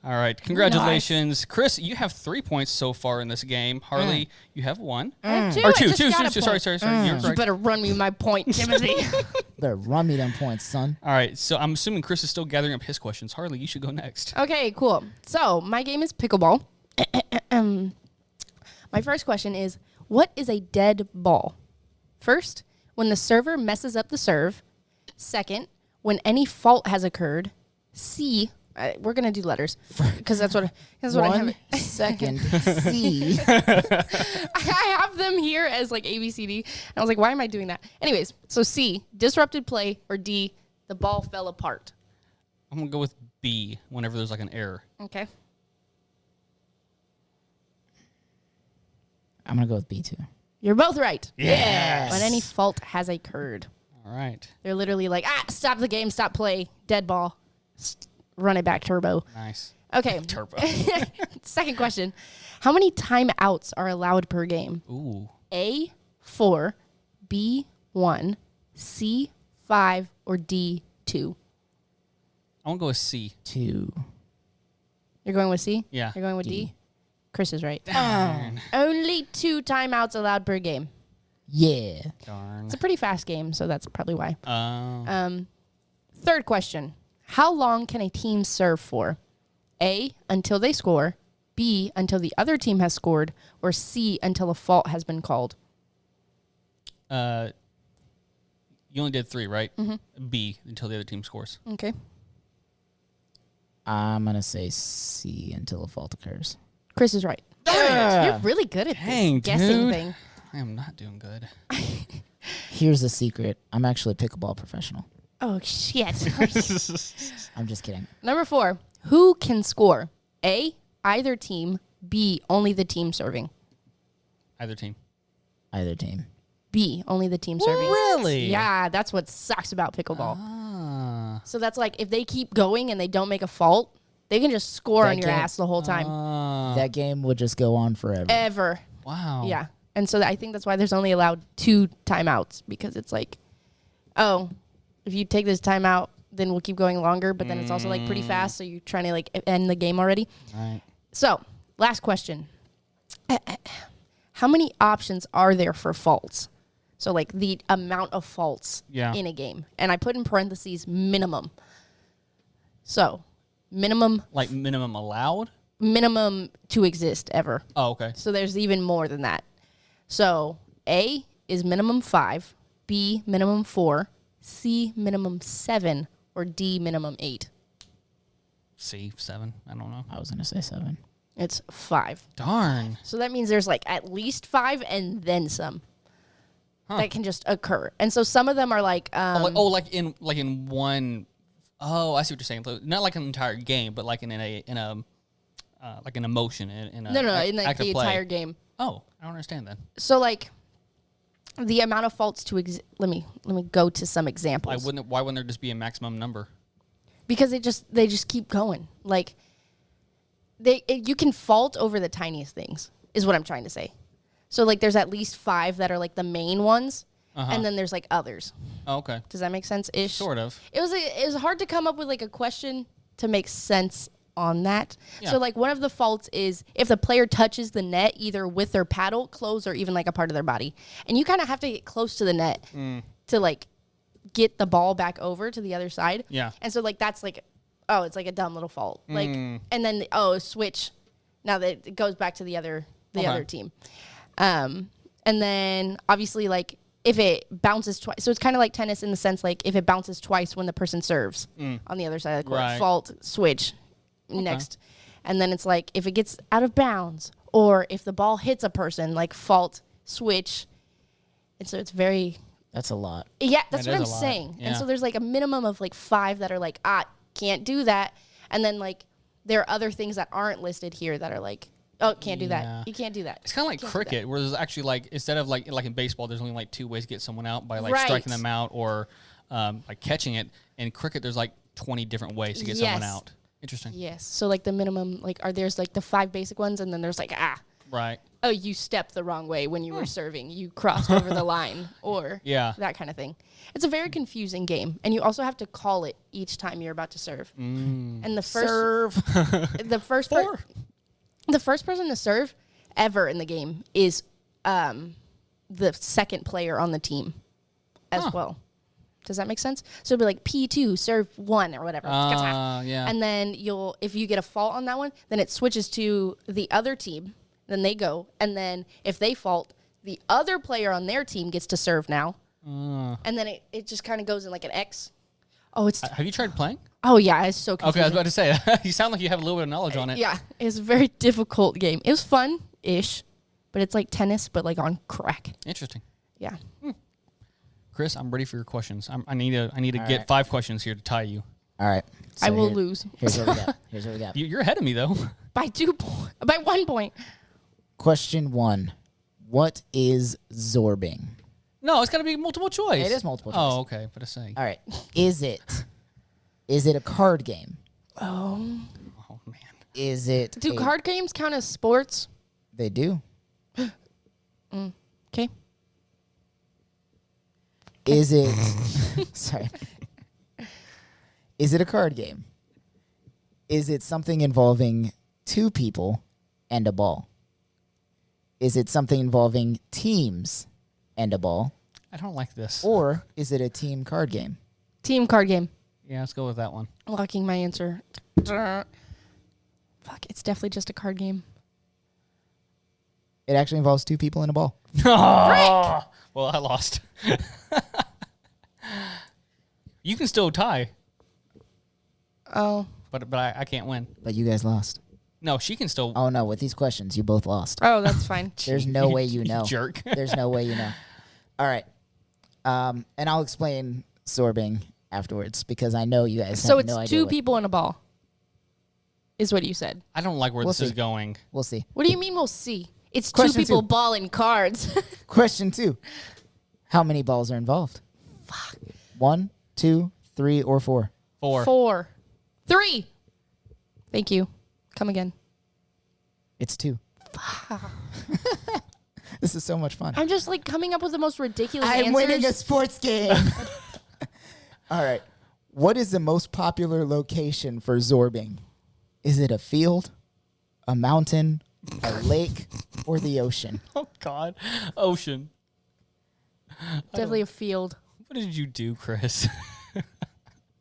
All right. Congratulations. Chris, you have 3 points so far in this game. Harley, you have 1. I have 2. Or I 2. just Two. got a Sorry. point. You're You correct. better run me my point, Timothy. Better run me them points, son. All right. So I'm assuming Chris is still gathering up his questions. Harley, you should go next. Okay, cool. So my game is pickleball. My first question is, what is a dead ball? First, when the server messes up the serve. Second, when any fault has occurred. C, we're going to do letters because that's what I have. 1 second. C. I have them here as like A, B, C, D. And I was like, why am I doing that? Anyways, so C, disrupted play, or D, the ball fell apart. I'm going to go with B whenever there's like an error. Okay. I'm going to go with B too. You're both right. Yes. When any fault has occurred. All right. They're literally like, stop the game, stop play, dead ball, run it back, turbo. Nice. Okay. Turbo. Second question. How many timeouts are allowed per game? Ooh. A, 4, B, 1, C, 5, or D, 2? I'm going to go with C. 2. You're going with C? Yeah. You're going with D? Chris is right. Darn. Only 2 timeouts allowed per game. Yeah. Darn. It's a pretty fast game, so that's probably why. Oh. Third question. How long can a team serve for? A, until they score. B, until the other team has scored. Or C, until a fault has been called. You only did 3, right? Mm-hmm. B, until the other team scores. Okay. I'm going to say C until a fault occurs. Chris is right. Yeah. You're really good at Dang, this guessing dude. thing. I am not doing good. Here's the secret. I'm actually a pickleball professional. Oh, shit. I'm just kidding. Number 4. Who can score? A, either team. B, only the team serving. Either team. Either team. B, only the team serving. Really? Yeah, that's what sucks about pickleball. Ah. So that's like if they keep going and they don't make a fault, they can just score That on your game- ass the whole time. That game would just go on forever. Ever. Wow. Yeah. And so I think that's why there's only allowed 2 timeouts, because it's like, oh, if you take this timeout, then we'll keep going longer, but then it's also like pretty fast, so you're trying to like end the game already. All right. So, last question. How many options are there for faults? So like the amount of faults in a game. And I put in parentheses minimum. So, minimum Like minimum allowed? minimum to exist ever. Oh, okay. So there's even more than that. So A is minimum 5, B minimum 4, C minimum 7, or D minimum 8. C, 7. I don't know. I was going to say 7. It's 5. Darn. So that means there's like at least 5 and then some that can just occur. And so some of them are like like in one Oh, I see what you're saying. Not like an entire game, but like in a like an emotion in a No, in like act of the play. entire game. Oh, I don't understand that. So like the amount of faults to let me go to some examples. Why wouldn't there just be a maximum number? Because they just keep going. Like you can fault over the tiniest things is what I'm trying to say. So like there's at least 5 that are like the main ones, and then there's like others. Oh, okay. Does that make sense? Ish. Sort of. It was hard to come up with like a question to make sense on that. Yeah. So like one of the faults is if the player touches the net either with their paddle, clothes, or even like a part of their body, and you kind of have to get close to the net to like get the ball back over to the other side. Yeah. And so like that's like, oh, it's like a dumb little fault. Like, and then switch. Now that it goes back to the other team. And then obviously like if it bounces twice, so it's kind of like tennis in the sense like if it bounces twice when the person serves on the other side of the court, Right. fault, switch, next. And then it's like if it gets out of bounds or if the ball hits a person, like fault, switch. And so it's very... That's a lot. Yeah, that's That what I'm is a lot. saying. Yeah. And so there's like a minimum of like 5 that are like, can't do that. And then like there are other things that aren't listed here that are like, oh, can't do Yeah. that. You can't do that. It's kind of like Can't do that. cricket, where there's actually like instead of like in baseball, there's only like 2 ways to get someone out by like Right. striking them out or like catching it. In cricket, there's like 20 different ways to get someone Yes. out. Interesting. Yes. So like the minimum, like there's like the 5 basic ones, and then there's like, Right. oh, you stepped the wrong way when you were serving. You crossed over the line or Yeah. that kind of thing. It's a very confusing game. And you also have to call it each time you're about to serve. And the first Serve. the first the first person to serve ever in the game is the second player on the team as well. Does that make sense? So it'll be like P2, serve 1 or whatever. Yeah. And then if you get a fault on that one, then it switches to the other team. Then they go. And then if they fault, the other player on their team gets to serve now. And then it just kind of goes in like an X. Oh, Have you tried playing? oh yeah, it's so Okay, I confusing. was about to say. You sound like you have a little bit of knowledge on it. Yeah, it's a very difficult game. It was fun-ish, but it's like tennis, but like on crack. Interesting. Yeah. Chris, I'm ready for your questions. I need to get right. 5 questions here to tie you. All right. I will lose. Here's what we got. Here's what we got. You're ahead of me though. By 1 point. Question 1. What is zorbing? No, it's got to be multiple choice. It is multiple choice. Oh, okay. But a say. All right. Is it a card game? Oh man. Is it Do card games count as sports? They do. Okay. Is it sorry. Is it a card game? Is it something involving 2 people and a ball? Is it something involving teams and a ball? I don't like this. Or is it a team card game? Team card game. Yeah, let's go with that one. Locking my answer. Fuck, it's definitely just a card game. It actually involves 2 people and a ball. Oh, well, I lost. You can still tie, Oh. but I can't win. But you guys lost. No, she can still. Oh no, with these questions, you both lost. Oh, that's fine. There's no way you know. Jerk. There's no way you know. All right. And I'll explain sorbing afterwards because I know you guys So have it's no idea. 2 people and a ball, is what you said. I don't like where We'll this is see. going. We'll see. What do you mean we'll see? It's Question 2 people, 2. ball, and cards. Question 2. How many balls are involved? Fuck. 1, 2, 3, or 4? 4. 4. 3. Thank you. Come again. It's 2. This is so much fun. I'm just like coming up with the most ridiculous I'm answers. winning a sports game. All right. What is the most popular location for zorbing? Is it a field, a mountain, a lake, or the ocean? Oh God, ocean. Definitely a field. What did you do, Chris?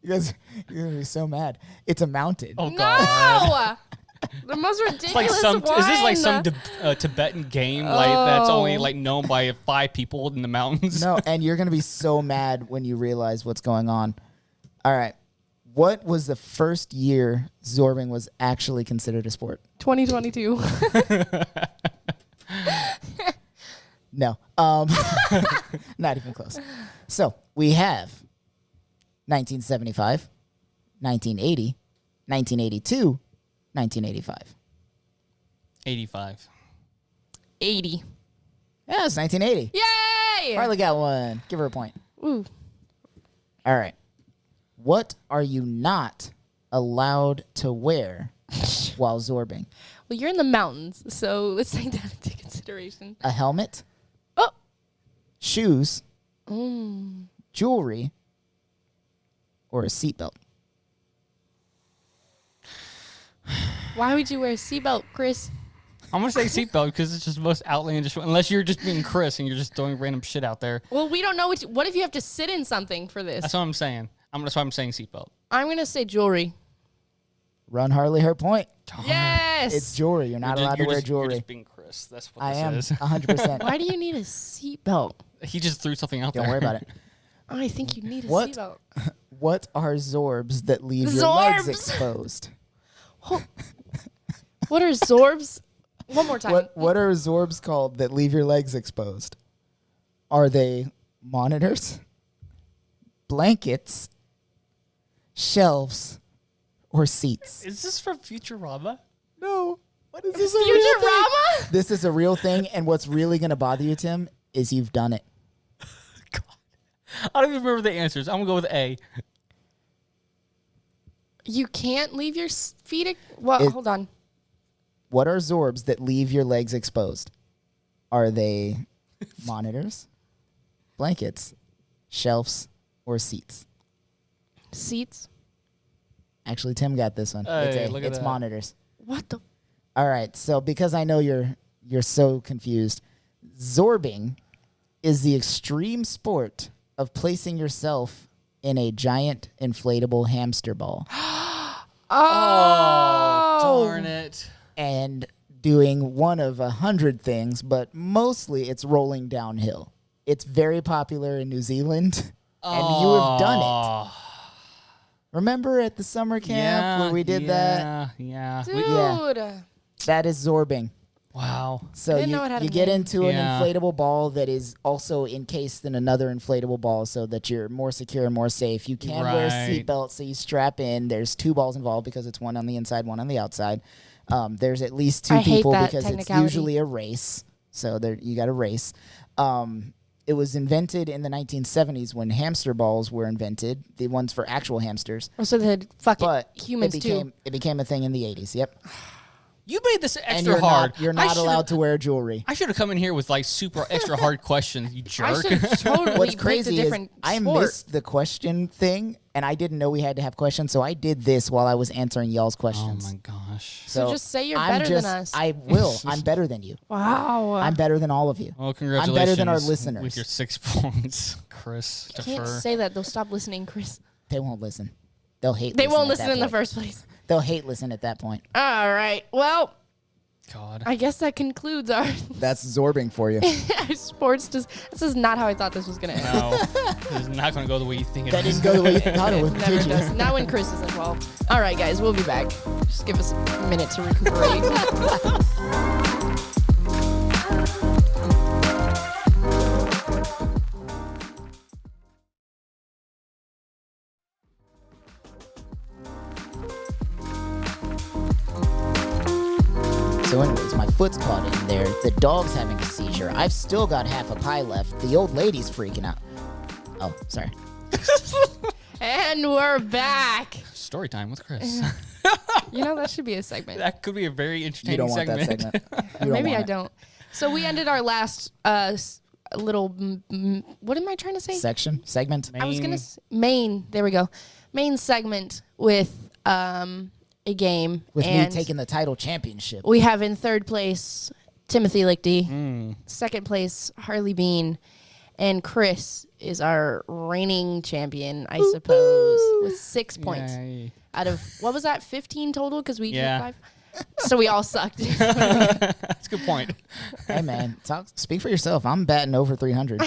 You're going to be so mad. It's a mountain. Oh God. No! The most ridiculous It's like some. one. Is this like some Tibetan game like that's only like known by 5 people in the mountains? No, and you're going to be so mad when you realize what's going on. All right. What was the first year zorbing was actually considered a sport? 2022. No. Not even close. So we have 1975, 1980, 1982, 1985? 85. 80. Yeah, it's 1980. Yay! Harley got one. Give her a point. Ooh. All right. What are you not allowed to wear while zorbing? Well, you're in the mountains, so let's take that into consideration. A helmet, Oh. shoes, jewelry, or a seatbelt? Why would you wear a seatbelt, Chris? I'm going to say seatbelt because it's just the most outlandish one. Unless you're just being Chris and you're just throwing random shit out there. Well, we don't know what if you have to sit in something for this? That's what I'm saying. That's why I'm saying seatbelt. I'm going to say jewelry. Run Harley her point. Yes! It's jewelry. You're not allowed to wear You're jewelry. just being Chris. That's what I this am is. 100%. Why do you need a seatbelt? He just threw something out there. Don't worry about it. Oh, I think you need a What? seatbelt. What are zorbs that leave your legs Zorbs? exposed? What are zorbs? One more time. What are zorbs called that leave your legs exposed? Are they monitors, blankets, shelves, or seats? Is this from Futurama? No. What is this? A real thing? Futurama? This is a real thing, and what's really going to bother you, Tim, is you've done it. I don't even remember the answers. I'm going to go with A. You can't leave your feet. Well, hold on. What are zorbs that leave your legs exposed? Are they monitors, blankets, shelves, or seats? Seats. Actually, Tim got this one. Hey, look at It's that. monitors. What the? All right, so because I know you're so confused, zorbing is the extreme sport of placing yourself in a giant inflatable hamster ball Oh, Darn it. and doing one of 100 things, but mostly it's rolling downhill. It's very popular in New Zealand, and you have done it. Remember at the summer camp where we did that? Yeah. dude. Yeah. That is zorbing. Wow. So didn't know it had you a get name. into an Yeah. inflatable ball that is also encased in another inflatable ball so that you're more secure and more safe. You can wear a Right. seatbelt, so you strap in. There's two balls involved because it's one on the inside, one on the outside. There's at least two I hate people that because it's technicality. usually a race. So there you got a race. It was invented in the 1970s when hamster balls were invented, the ones for actual hamsters. Oh, so they had fucking But humans too. it became a thing in the 80s. Yep. You made this And extra you're hard. you're not allowed to wear jewelry. I should have come in here with like super extra hard questions, you I jerk. should have totally What's picked crazy a is different I sport. missed the question thing, and I didn't know we had to have questions, so I did this while I was answering y'all's Oh questions. my gosh. So just say you're I'm better than us. I will. I'm better than you. Wow. I'm better than all of you. Well, congratulations. I'm better than our listeners. With your 6 points, Chris. You can't say that. They'll stop listening, Chris. They won't listen. They'll hate. They won't at listen that in the point. first place. They'll hate listen at that point. All right. Well, God. I guess that concludes our That's zorbing for you. sports. This is not how I thought this was going to end. No, this is not going to go the way you think it That is. didn't go the way you thought it would. Never Did you? does. Not when Chris is involved. All right, guys. We'll be back. Just give us a minute to recuperate. So anyways, my foot's caught in there. The dog's having a seizure. I've still got half a pie left. The old lady's freaking out. Oh, sorry. And we're back. Story time with Chris. You know, that should be a segment. That could be a very You entertaining don't want segment. that segment. You Maybe want I it. don't. So we ended our last little, what am I trying to say? Segment. I was going to main. There we go. Main segment with a game. With me and taking the title championship. we have in third place Timothy Lichty. Second place Harley Bean. And Chris is our reigning champion, I suppose, with 6 points Yay. out of, what was that, 15 total? Because we Yeah. did 5. So we all sucked. That's a good point. Hey man, speak for yourself. I'm batting over 300.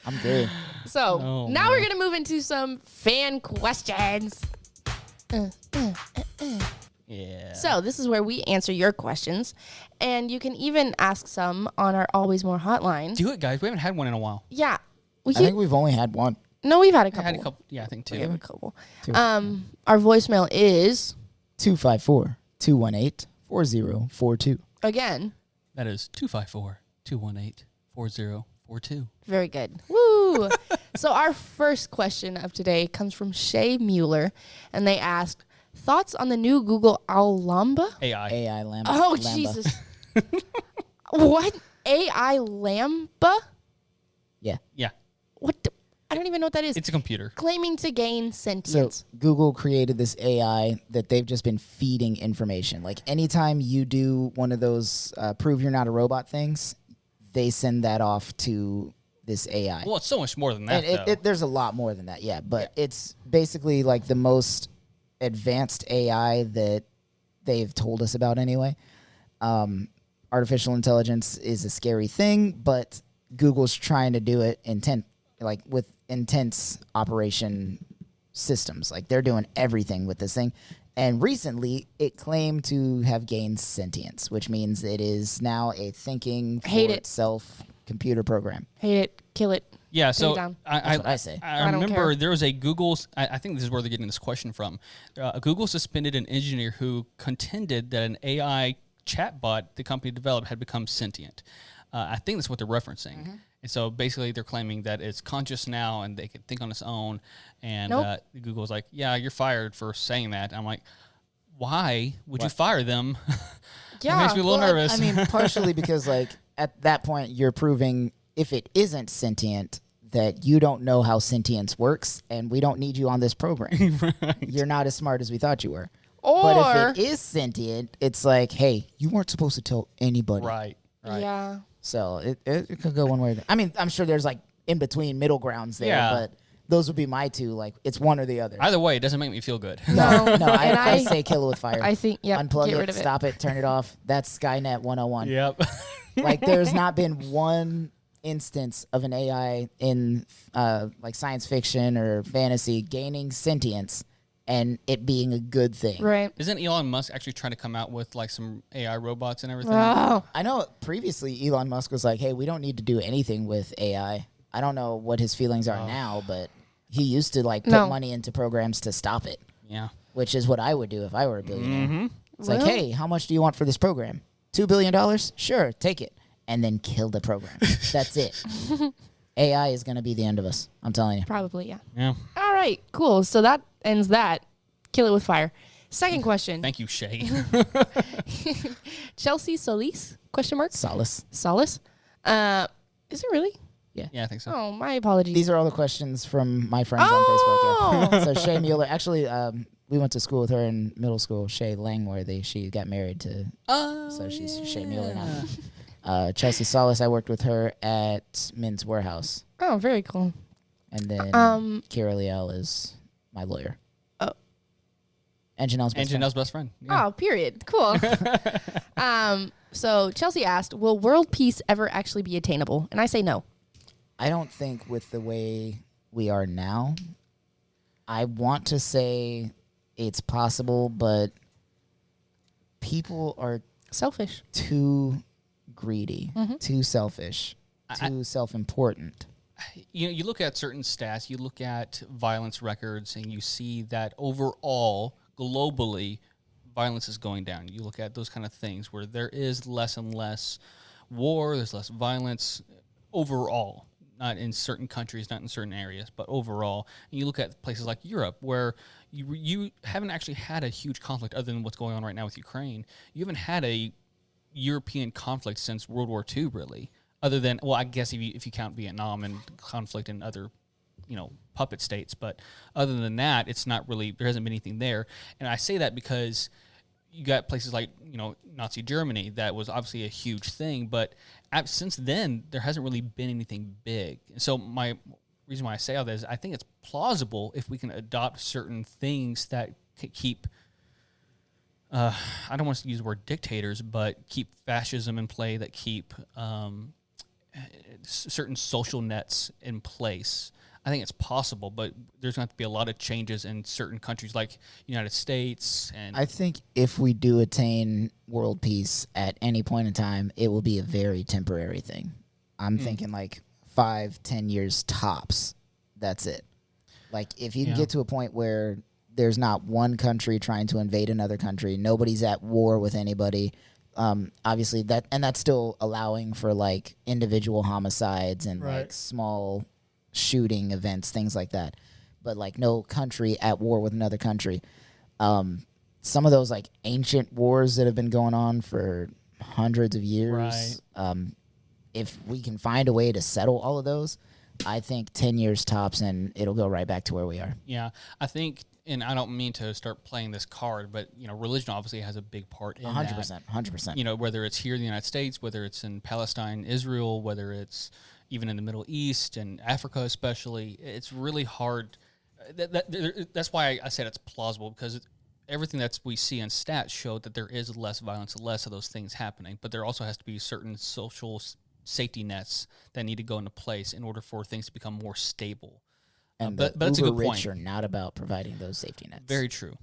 I'm good. So Oh, now we're going to move into some fan questions. Yeah. So this is where we answer your questions. And you can even ask some on our Always More hotline. Do it, guys. We haven't had one in a while. Yeah. I think we've only had one. No, we've had a I couple. had a couple. Yeah, I think We have two. a couple. Our voicemail is 254-218-4042. again. That is 254-218-4042. Very good. Woo! So our first question of today comes from Shay Mueller, and they asked, thoughts on the new Google Alhambra? AI. AI Lambda. Oh, Lambda. Jesus. What? AI Lambda? Yeah. Yeah. What? I don't even know what that is. It's a computer. Claiming to gain So sentience. Google created this AI that they've just been feeding information. Like anytime you do one of those prove you're not a robot things, they send that off to this AI. Well, it's so much more than that, And there's a lot more than that, yeah. But it's basically like the most advanced AI that they've told us about anyway. Artificial intelligence is a scary thing, but Google's trying to do it with intense operation systems. Like they're doing everything with this thing. And recently, it claimed to have gained sentience, which means it is now a thinking for itself computer program. Hate it. Kill it. Yeah, Take it so down. That's what I say. I don't remember care. there was a Google's. I think this is where they're getting this question from. Google suspended an engineer who contended that an AI chatbot the company developed had become sentient. I think that's what they're referencing. Mm-hmm. And so basically, they're claiming that it's conscious now and they can think on its own. And Nope. Google's like, "Yeah, you're fired for saying that." I'm like, "Why would you fire them?" Yeah. It makes me a little Well, nervous. I mean, partially because like at that point you're proving if it isn't sentient that you don't know how sentience works, and we don't need you on this program. You're not as smart as we thought you were. But Or, if it is sentient, it's like, hey, you weren't supposed to tell anybody. right. yeah. So it could go one way. I mean, I'm sure there's like in between middle grounds there, Yeah. but those would be my two. Like it's one or the other. Either way, it doesn't make me feel good. No, And I say kill it with fire. I think, yeah, Unplug get it, rid of it. stop it, turn it off. That's Skynet 101. Yep. Like there's not been one instance of an AI in like science fiction or fantasy gaining sentience and it being a good thing. Right. Isn't Elon Musk actually trying to come out with like some AI robots and everything? Wow. I know previously Elon Musk was like, hey, we don't need to do anything with AI. I don't know what his feelings are now, but he used to like put No. money into programs to stop it, Yeah. which is what I would do if I were a billionaire. Mm-hmm. It's like, Well- hey, how much do you want for this program? $2 billion? Sure, take it. And then kill the program. That's it. AI is going to be the end of us. I'm telling you. Probably, yeah. Yeah. All right, cool. So that ends that. Kill it with fire. Second question. Thank you, Shay. Chelsea Solis? Question mark? Solace. Solace? Is it really? yeah, I think so. Oh, my apologies. These are all the questions from my friends on Facebook. Yeah. So Shay Mueller, actually, we went to school with her in middle school. Shay Langworthy. She got married to, so she's Shay Mueller now. Chelsea Solace, I worked with her at Men's Warehouse. Oh, very cool. And then Kira Liel is my lawyer. Oh. And Janelle's best friend. Janelle's best friend. Yeah. Oh, period. Cool. So Chelsea asked, will world peace ever actually be attainable? And I say no. I don't think with the way we are now, I want to say it's possible, but people are Selfish. too greedy, too selfish, too self-important. You look at certain stats, you look at violence records, and you see that overall, globally, violence is going down. You look at those kind of things where there is less and less war, there's less violence overall. Not in certain countries, not in certain areas, but overall. And you look at places like Europe, where you haven't actually had a huge conflict other than what's going on right now with Ukraine. You haven't had a European conflict since World War II, really. Other than, well, I guess if you count Vietnam and conflict in other, puppet states. But other than that, it's not really, there hasn't been anything there. And I say that because you got places like, Nazi Germany, that was obviously a huge thing, but since then, there hasn't really been anything big. And so my reason why I say all that is I think it's plausible if we can adopt certain things that keep, I don't want to use the word dictators, but keep fascism in play, that keep certain social nets in place. I think it's possible, but there's going to have to be a lot of changes in certain countries like United States. And I think if we do attain world peace at any point in time, it will be a very temporary thing. I'm thinking like 5-10 years tops. That's it. Like, if you can get to a point where there's not one country trying to invade another country, nobody's at war with anybody, obviously that's still allowing for, like, individual homicides and, like, small shooting events, things like that. But, like, no country at war with another country. Some of those, like, ancient wars that have been going on for hundreds of years, if we can find a way to settle all of those, I think 10 years tops and it'll go right back to where we are. Yeah, I think, and I don't mean to start playing this card, but, you know, religion obviously has a big part in 100%, that. 100%. You know, whether it's here in the United States, whether it's in Palestine, Israel, whether it's even in the Middle East and Africa especially, it's really hard. That's why I said it's plausible, because everything that we see in stats show that there is less violence, less of those things happening. But there also has to be certain social safety nets that need to go into place in order for things to become more stable. And but the that's a uber good rich point. are not about providing those safety nets. Very true.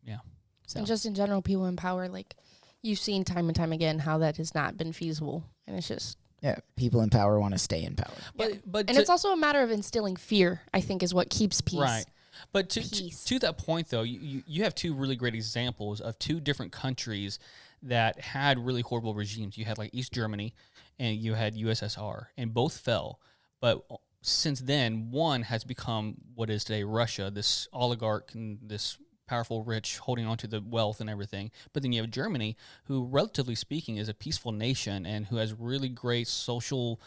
Yeah. So. And just in general, people in power, like, you've seen time and time again how that has not been feasible. And it's just... Yeah, people in power want to stay in power. But and it's also a matter of instilling fear, I think, is what keeps peace. Right. But to that point, though, you have two really great examples of two different countries that had really horrible regimes. You had, like, East Germany and you had USSR, and both fell. But since then, one has become what is today Russia, this oligarch and this powerful rich holding on to the wealth and everything. But then you have Germany, who, relatively speaking, is a peaceful nation and who has really great social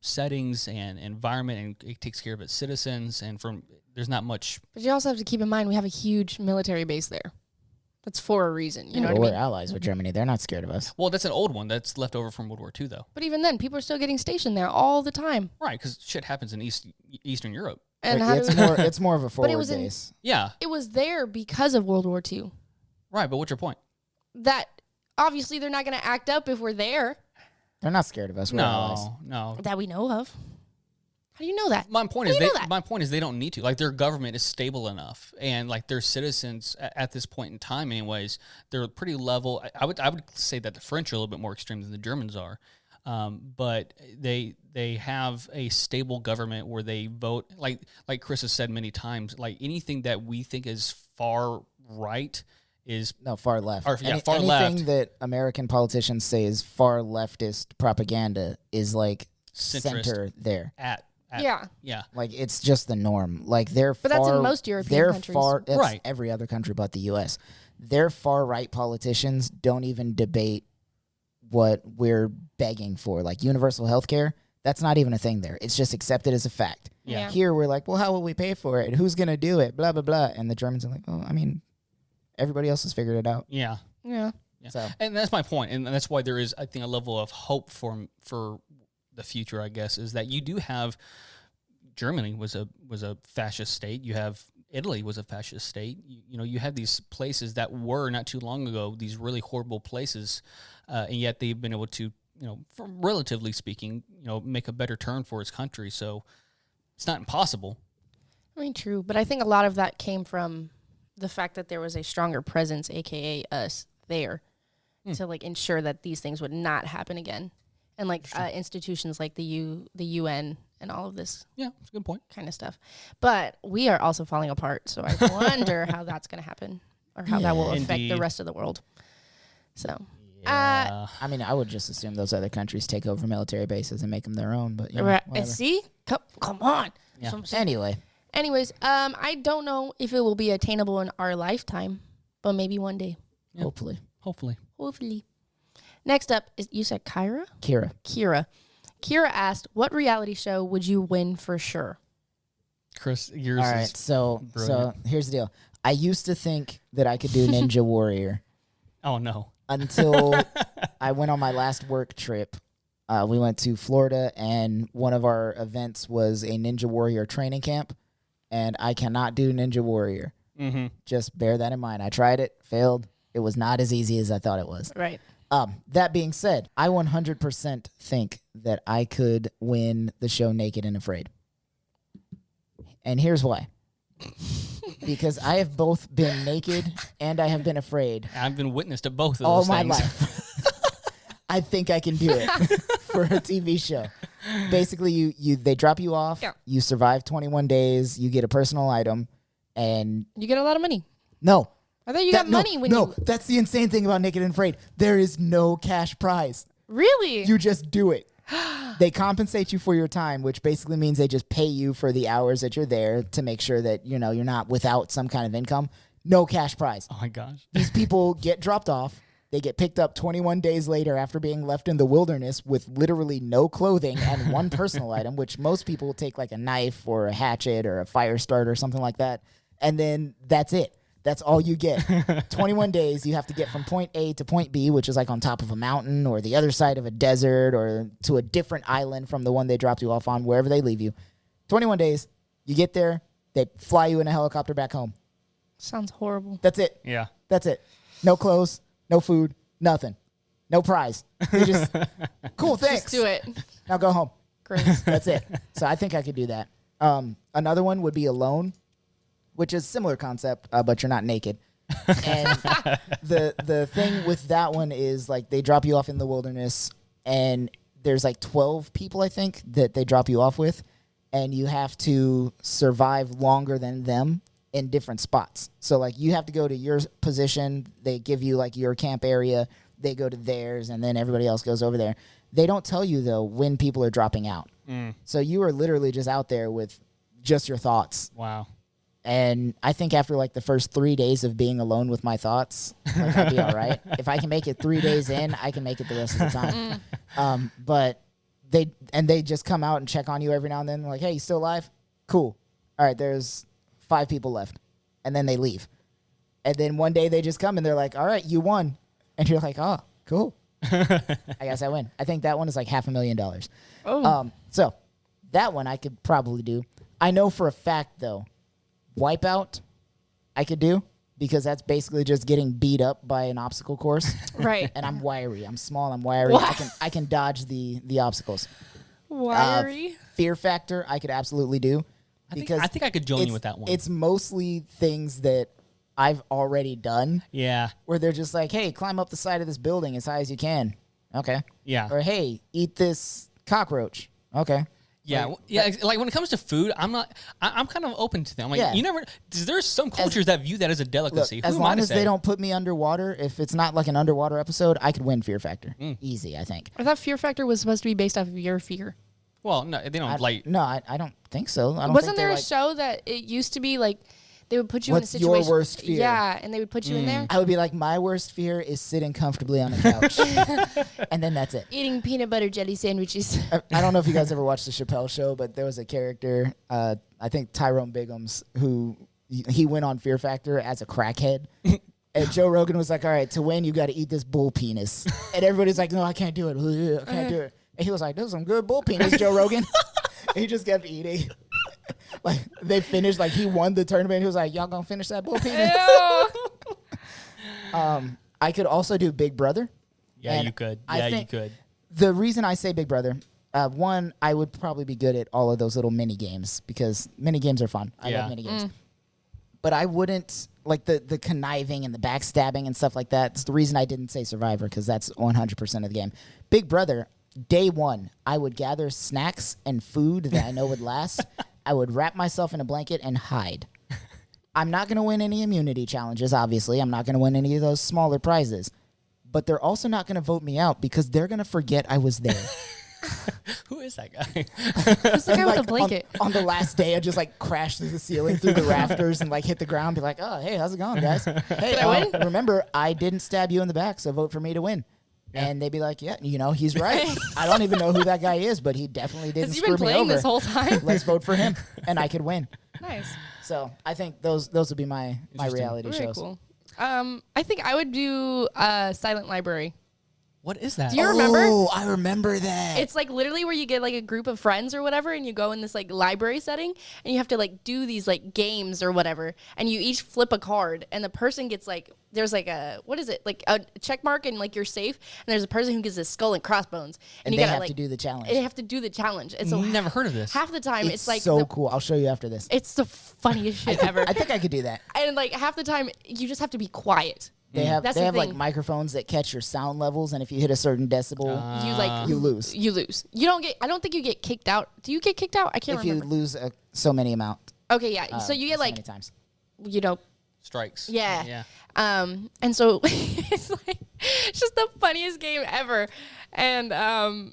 settings and environment, and it takes care of its citizens. And there's not much. But you also have to keep in mind we have a huge military base there. That's for a reason. You know what I We're mean? allies with Germany. They're not scared of us. Well, that's an old one that's left over from World War II, though. But even then, people are still getting stationed there all the time. Right, because shit happens in Eastern Europe. And It's more of a forward base. Yeah. It was there because of World War II. Right, but what's your point? That obviously they're not going to act up if we're there. They're not scared of us. We're allies. No. That we know of. How do you know that? My point is they don't need to. Like, their government is stable enough, and, like, their citizens at this point in time, anyways, they're pretty level. I would say that the French are a little bit more extreme than the Germans are, but they have a stable government where they vote. Like Chris has said many times, like, anything that we think is far right is far left. Far anything left. Anything that American politicians say is far leftist propaganda is, like, center there. Yeah. Like, it's just the norm. Like, But that's in most European countries. That's right. Every other country but the U.S. Their far-right politicians don't even debate what we're begging for. Like, universal health care, that's not even a thing there. It's just accepted as a fact. Yeah. Here, we're like, well, how will we pay for it? Who's going to do it? Blah, blah, blah. And the Germans are like, oh, I mean, everybody else has figured it out. Yeah. So. And that's my point, and that's why there is, I think, a level of hope for the future, I guess, is that you do have Germany was a fascist state. You have Italy was a fascist state. You know, you have these places that were not too long ago these really horrible places, and yet they've been able to, you know, from relatively speaking, you know, make a better turn for its country. So it's not impossible. I mean, true, but I think a lot of that came from the fact that there was a stronger presence, aka us, there to, like, ensure that these things would not happen again. And, like, institutions like the UN and all of this. Yeah, that's a good point. Kind of stuff. But we are also falling apart, so I wonder how that's going to happen or how that will affect the rest of the world. So, Yeah. I mean, I would just assume those other countries take over military bases and make them their own. But, you know, whatever. See? Come on. Yeah. Anyways, I don't know if it will be attainable in our lifetime, but maybe one day. Yeah. Hopefully. Hopefully. Next up, you said Kira? Kira. Kira asked, what reality show would you win for sure? Chris, yours All right, is so brilliant. here's the deal. I used to think that I could do Ninja Warrior Oh, no. until I went on my last work trip. We went to Florida, and one of our events was a Ninja Warrior training camp, and I cannot do Ninja Warrior. Mm-hmm. Just bear that in mind. I tried it, failed. It was not as easy as I thought it was. Right. That being said, I 100% think that I could win the show Naked and Afraid. And here's why. Because I have both been naked and I have been afraid I've been witness to both of all those my things. life. I think I can do it for a TV show. basically they drop you off. Yeah. You survive 21 days. You get a personal item, and You get a lot of money. no. I thought you got money when you... That's the insane thing about Naked and Afraid. There is no cash prize. Really? You just do it. They compensate you for your time, which basically means they just pay you for the hours that you're there to make sure that, you're not without some kind of income. No cash prize. Oh my gosh. These people get dropped off. They get picked up 21 days later after being left in the wilderness with literally no clothing and one personal item, which most people will take like a knife or a hatchet or a fire starter or something like that. And then that's it. That's all you get. 21 days, you have to get from point A to point B, which is like on top of a mountain or the other side of a desert or to a different island from the one they dropped you off on, wherever they leave you. 21 days, you get there, they fly you in a helicopter back home. Sounds horrible. That's it. Yeah. That's it. No clothes, no food, nothing. No prize. You just, cool, thanks. Just do it. Now go home. Great. That's it. So I think I could do that. Another one would be Alone, which is similar concept, but you're not naked. And the thing with that one is like they drop you off in the wilderness, and there's like 12 people, I think, that they drop you off with, and you have to survive longer than them in different spots. So like you have to go to your position, they give you like your camp area, they go to theirs, and then everybody else goes over there. They don't tell you though when people are dropping out. So you are literally just out there with just your thoughts. Wow. And I think after like the first 3 days of being alone with my thoughts, like, I'd be all right. If I can make it 3 days in, I can make it the rest of the time. But they just come out and check on you every now and then. Like, hey, you still alive? Cool. All right, there's 5 people left. And then they leave. And then one day they just come and they're like, all right, you won. And you're like, oh, cool. I guess I win. I think that one is like $500,000. Oh. So that one I could probably do. I know for a fact, though, Wipeout I could do, because that's basically just getting beat up by an obstacle course. Right. And I'm wiry. I'm small. I'm wiry. What? I can dodge the obstacles. Wiry. Fear Factor I could absolutely do. I think I could join you with that one. It's mostly things that I've already done. Yeah. Where they're just like, hey, climb up the side of this building as high as you can. Okay. Yeah. Or hey, eat this cockroach. Okay. Yeah, like when it comes to food, I'm kind of open to them. Like, Yeah. there's some cultures that view that as a delicacy. Look, as long as they don't put me underwater, if it's not like an underwater episode, I could win Fear Factor. Easy, I think. I thought Fear Factor was supposed to be based off of your fear. Well, no, they don't like. No, I don't think so. I don't Wasn't think there they're a like, show that it used to be like they would put you What's in a situation? your worst fear? Yeah, and they would put you in there I would be like, my worst fear is sitting comfortably on a couch. And then that's it. eating peanut butter jelly sandwiches. I don't know if you guys ever watched the Chappelle Show, but there was a character, I think Tyrone Biggums, who he went on Fear Factor as a crackhead. And Joe Rogan was like, all right, to win, you got to eat this bull penis. And everybody's like, no, I can't do it. I can't do it. And he was like, there's some good bull penis, Joe Rogan. He just kept eating. Like, they finished, like, he won the tournament. He was like, y'all gonna finish that bull penis? I could also do Big Brother. Yeah, And you could. I Yeah, you think could. The reason I say Big Brother, one, I would probably be good at all of those little mini games, because mini games are fun. I Yeah. love mini games. But I wouldn't, like the conniving and the backstabbing and stuff like that. It's the reason I didn't say Survivor, because that's 100% of the game. Big Brother, day one, I would gather snacks and food that I know would last. I would wrap myself in a blanket and hide. I'm not going to win any immunity challenges, obviously. I'm not going to win any of those smaller prizes. But they're also not going to vote me out, because they're going to forget I was there. Who is that guy? Who's the guy with the blanket? On the last day, I just like crashed through the ceiling, through the rafters, and like hit the ground. Be like, oh, hey, how's it going, guys? Hey, remember, I didn't stab you in the back, so vote for me to win. Yeah. And they'd be like, yeah, he's right. I don't even know who that guy is, but he definitely didn't screw me over. Has he been playing this whole time? Let's vote for him, and I could win. Nice. So I think those would be my reality Very shows. cool. I think I would do Silent Library. What is that? Do you remember? Oh, I remember that. It's like literally where you get like a group of friends or whatever, and you go in this like library setting, and you have to like do these like games or whatever, and you each flip a card, and the person gets like, there's like a, what is it, like a check mark, and like you're safe, and there's a person who gets a skull and crossbones, and you they gotta have like to do the challenge. They have to do the challenge. And so Never heard of this. half the time it's like so cool. I'll show you after this. It's the funniest shit ever. I think I could do that. And like half the time you just have to be quiet. They have That's they the have like thing. microphones that catch your sound levels, and if you hit a certain decibel, You you lose. You lose. You don't get. I don't think you get kicked out. Do you get kicked out? I can't If you remember. lose so many amount. Okay, yeah. So you get so like many times. Strikes. Yeah. Yeah. And so it's like it's just the funniest game ever. And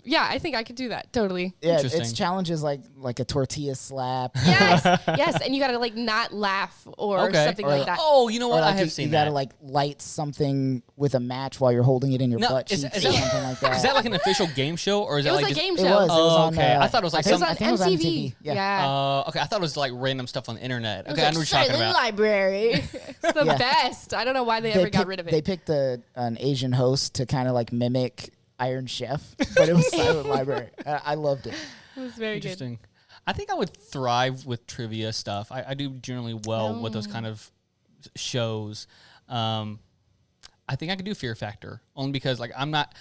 yeah, I think I could do that totally. Yeah, Interesting. it's challenges like a tortilla slap. Yes, yes, and you gotta like not laugh or Okay. something Or like that. Oh, you know Or what? like I have you, seen you that. gotta like light something with a match while you're holding it in your No, butt is cheeks that- or something like that. Is that like an official game show, or is It that was like a just, game It show. was. It was Oh, on. okay. I thought it was like It was I on think it was on MTV. MTV. Yeah. Okay, I thought it was like random stuff on the internet. It was Okay, I know what you're talking Silent about. Library. It's the Yeah. best. I don't know why they ever got rid of it. They picked an Asian host to kind of like mimic Iron Chef, but it was Silent Library. I loved it. It was very good. Interesting. I think I would thrive with trivia stuff. I do generally well with those kind of shows. I think I could do Fear Factor only because like I'm not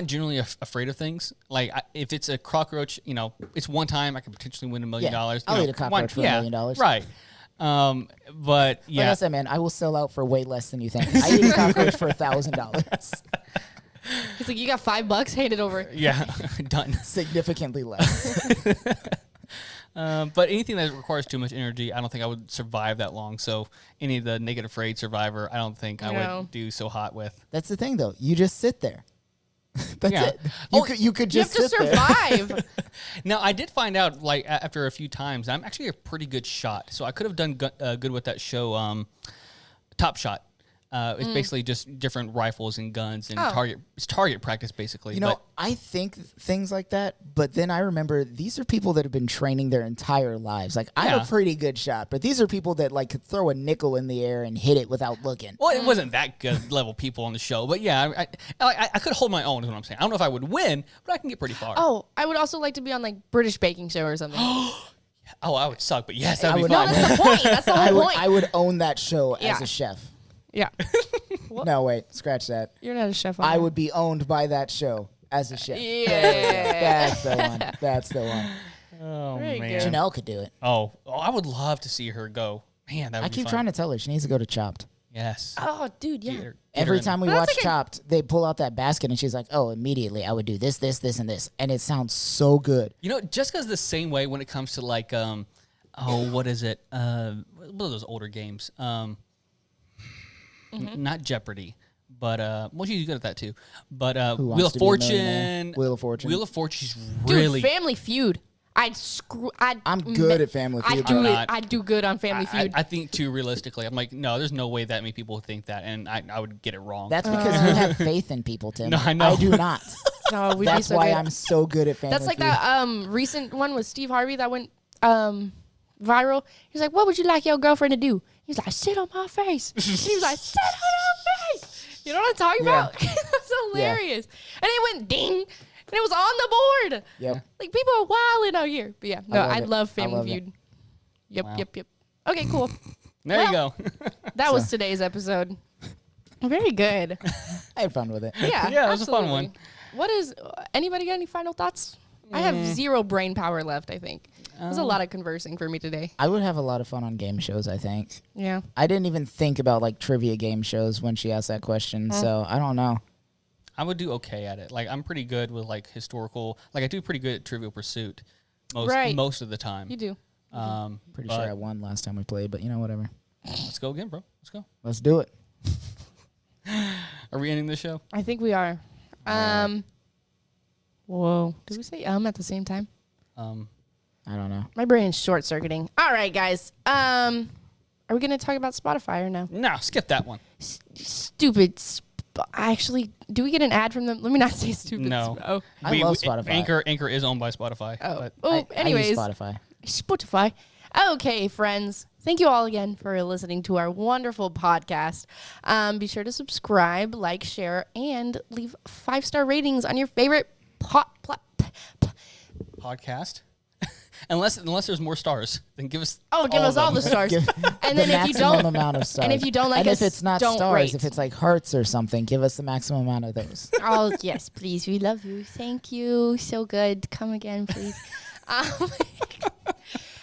generally afraid of things. Like if it's a cockroach, it's one time I could potentially win $1 million. I'll eat a cockroach for $1 million. Right. But yeah, Like I said, man, I will sell out for way less than you think. I eat a cockroach for $1,000. It's like you got $5, hand it over. yeah, done. Significantly less. But anything that requires too much energy, I don't think I would survive that long. So any of the Naked Afraid Survivor, I don't think I No. would do so hot with. That's the thing, though. You just sit there. That's Yeah. it. Oh, You could You have just to sit there. survive. Now, I did find out, like, after a few times, I'm actually a pretty good shot. So I could have done good with that show, Top Shot. It's basically just different rifles and guns and target practice, basically. You know, I think things like that, but then I remember these are people that have been training their entire lives. Like, I'm Yeah. a pretty good shot, but these are people that, like, could throw a nickel in the air and hit it without looking. well, it wasn't that good level people on the show, but yeah, I could hold my own, is what I'm saying. I don't know if I would win, but I can get pretty far. Oh, I would also like to be on like British baking show or something. Oh, I would suck, but yes, that would be would No, fun. that's the point. That's the whole point. I would own that show as Yeah. a chef. Yeah. No, wait, scratch that. You're not a chef. On I there. would be owned by that show as a chef. Yeah. That's the one. That's the one. Oh, Very man. good. Janelle could do it. Oh, I would love to see her go. Man, that would I be keep fun. trying to tell her she needs to go to Chopped. Yes. Oh, dude, yeah. Get her Every in. time we But that's watch like a- Chopped, they pull out that basket and she's like, "Oh, immediately I would do this, this, this, and this," and it sounds so good. You know, Jessica's the same way when it comes to like, what is it? What are those older games? Not Jeopardy, but well, she's good at that too. But Who Wheel Wants of to Be a Fortune. Millionaire? Wheel of Fortune. Wheel of Fortune's Dude, really. Family Feud. I'm good at Family Feud. I'm not. I do good on Family Feud. I think too realistically. I'm like, no, there's no way that many people think that, and I would get it wrong. That's because you have faith in people, Tim. No, I know. I do not. no, we'd be That's so why good. I'm so good at Family That's like Feud. that recent one with Steve Harvey that went viral. He's like, "What would you like your girlfriend to do?" He's like, "Sit on my face." He's like, "Sit on her face." You know what I'm talking Yeah. about? That's hilarious. And it went ding, and it was on the board. Yep. Like people are wilding out here. But yeah, no, love I it. love I Family love it. Feud. Yep, Wow. yep. Okay, cool. there you go. That was today's episode. Very good. I had fun with it. Yeah, Yeah, it was a fun absolutely. one. What is anybody got any final thoughts? I have zero brain power left, I think. There's a lot of conversing for me today. I would have a lot of fun on game shows, I think. Yeah. I didn't even think about like trivia game shows when she asked that question, so I don't know. I would do okay at it. Like I'm pretty good with like historical. Like I do pretty good at Trivial Pursuit. Right. Most of the time. You do. Pretty But- sure I won last time we played, but you know, whatever. Let's go again, bro. Let's go. Let's do it. Are we ending the show? I think we are. Whoa. Did we say at the same time? I don't know. My brain is short circuiting. All right, guys. Are we going to talk about Spotify or no? No, skip that one. Stupid. Actually, do we get an ad from them? Let me not say stupid. No. Oh. I love Spotify. Anchor is owned by Spotify. Oh. but- Oh, I use anyways. Spotify. Spotify. Okay, friends. Thank you all again for listening to our wonderful podcast. Be sure to subscribe, like, share, and leave 5-star ratings on your favorite podcast. unless there's more stars, then give us. give us all of the them. stars. Give And the then if you maximum don't, amount of stars. and if you don't like and us, if it's not don't stars, rate. if it's like hearts or something, give us the maximum amount of those. oh yes, please, we love you. Thank you, so good. Come again, please.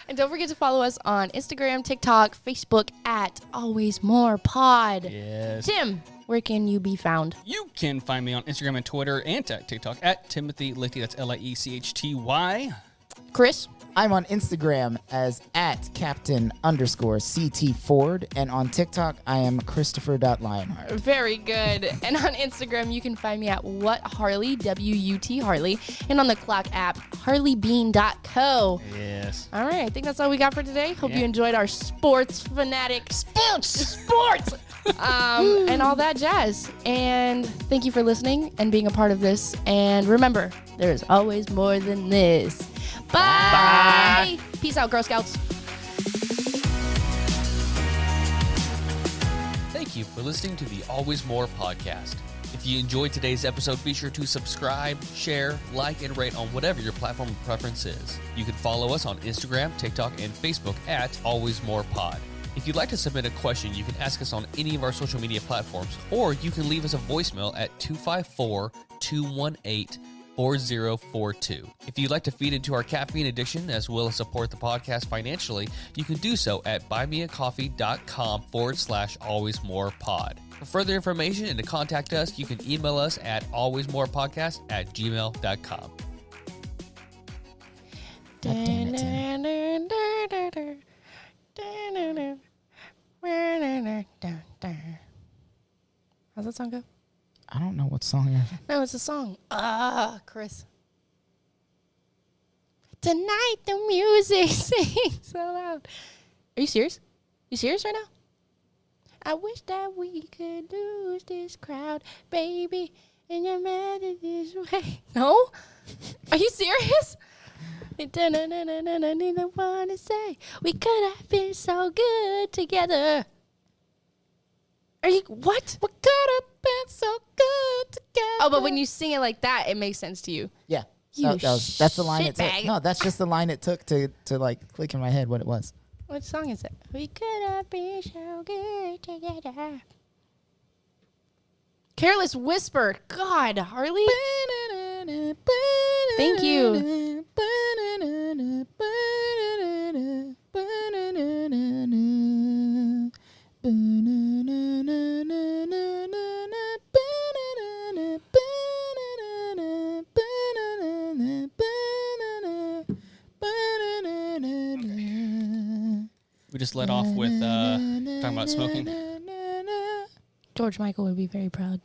And don't forget to follow us on Instagram, TikTok, Facebook at Always More Pod. Yes. Tim, where can you be found? You can find me on Instagram and Twitter and TikTok at Timothy Lichty. That's Liechty. Chris? I'm on Instagram as @Captain_CT Ford, and on TikTok I am Christopher.Lionheart. Very good. And on Instagram, you can find me at WhatHarley, WUT Harley, and on the Clock app, HarleyBean.co. Yes. All right, I think that's all we got for today. Hope you enjoyed our sports fanatic sports and all that jazz. And thank you for listening and being a part of this. And remember, there is always more than this. Bye. Peace out, Girl Scouts. Thank you for listening to the Always More podcast. If you enjoyed today's episode, be sure to subscribe, share, like, and rate on whatever your platform of preference is. You can follow us on Instagram, TikTok, and Facebook at Always More Pod. If you'd like to submit a question, you can ask us on any of our social media platforms, or you can leave us a voicemail at 254-218-4042. If you'd like to feed into our caffeine addiction as well as support the podcast financially, you can do so at buymeacoffee.com/alwaysmorepod. For further information and to contact us, you can email us at alwaysmorepodcast@gmail.com. God damn it, Tim. How's that song go? I don't know what song you're... No, it's a song. Chris. Tonight the music sings so loud. Are you serious? You serious right now? I wish that we could lose this crowd, baby, and you're mad at this way. No? Are you serious? I neither want to say we could have been so good together. Are you, what? We could have been so good together. Oh, but when you sing it like that, it makes sense to you. Yeah. You That's the line it took. shitbag. No, that's just the line it took to like click in my head what it was. What song is it? We could have been so good together. Careless Whisper. God, Harley. Thank you. We just let off with talking about smoking. George Michael would be very proud.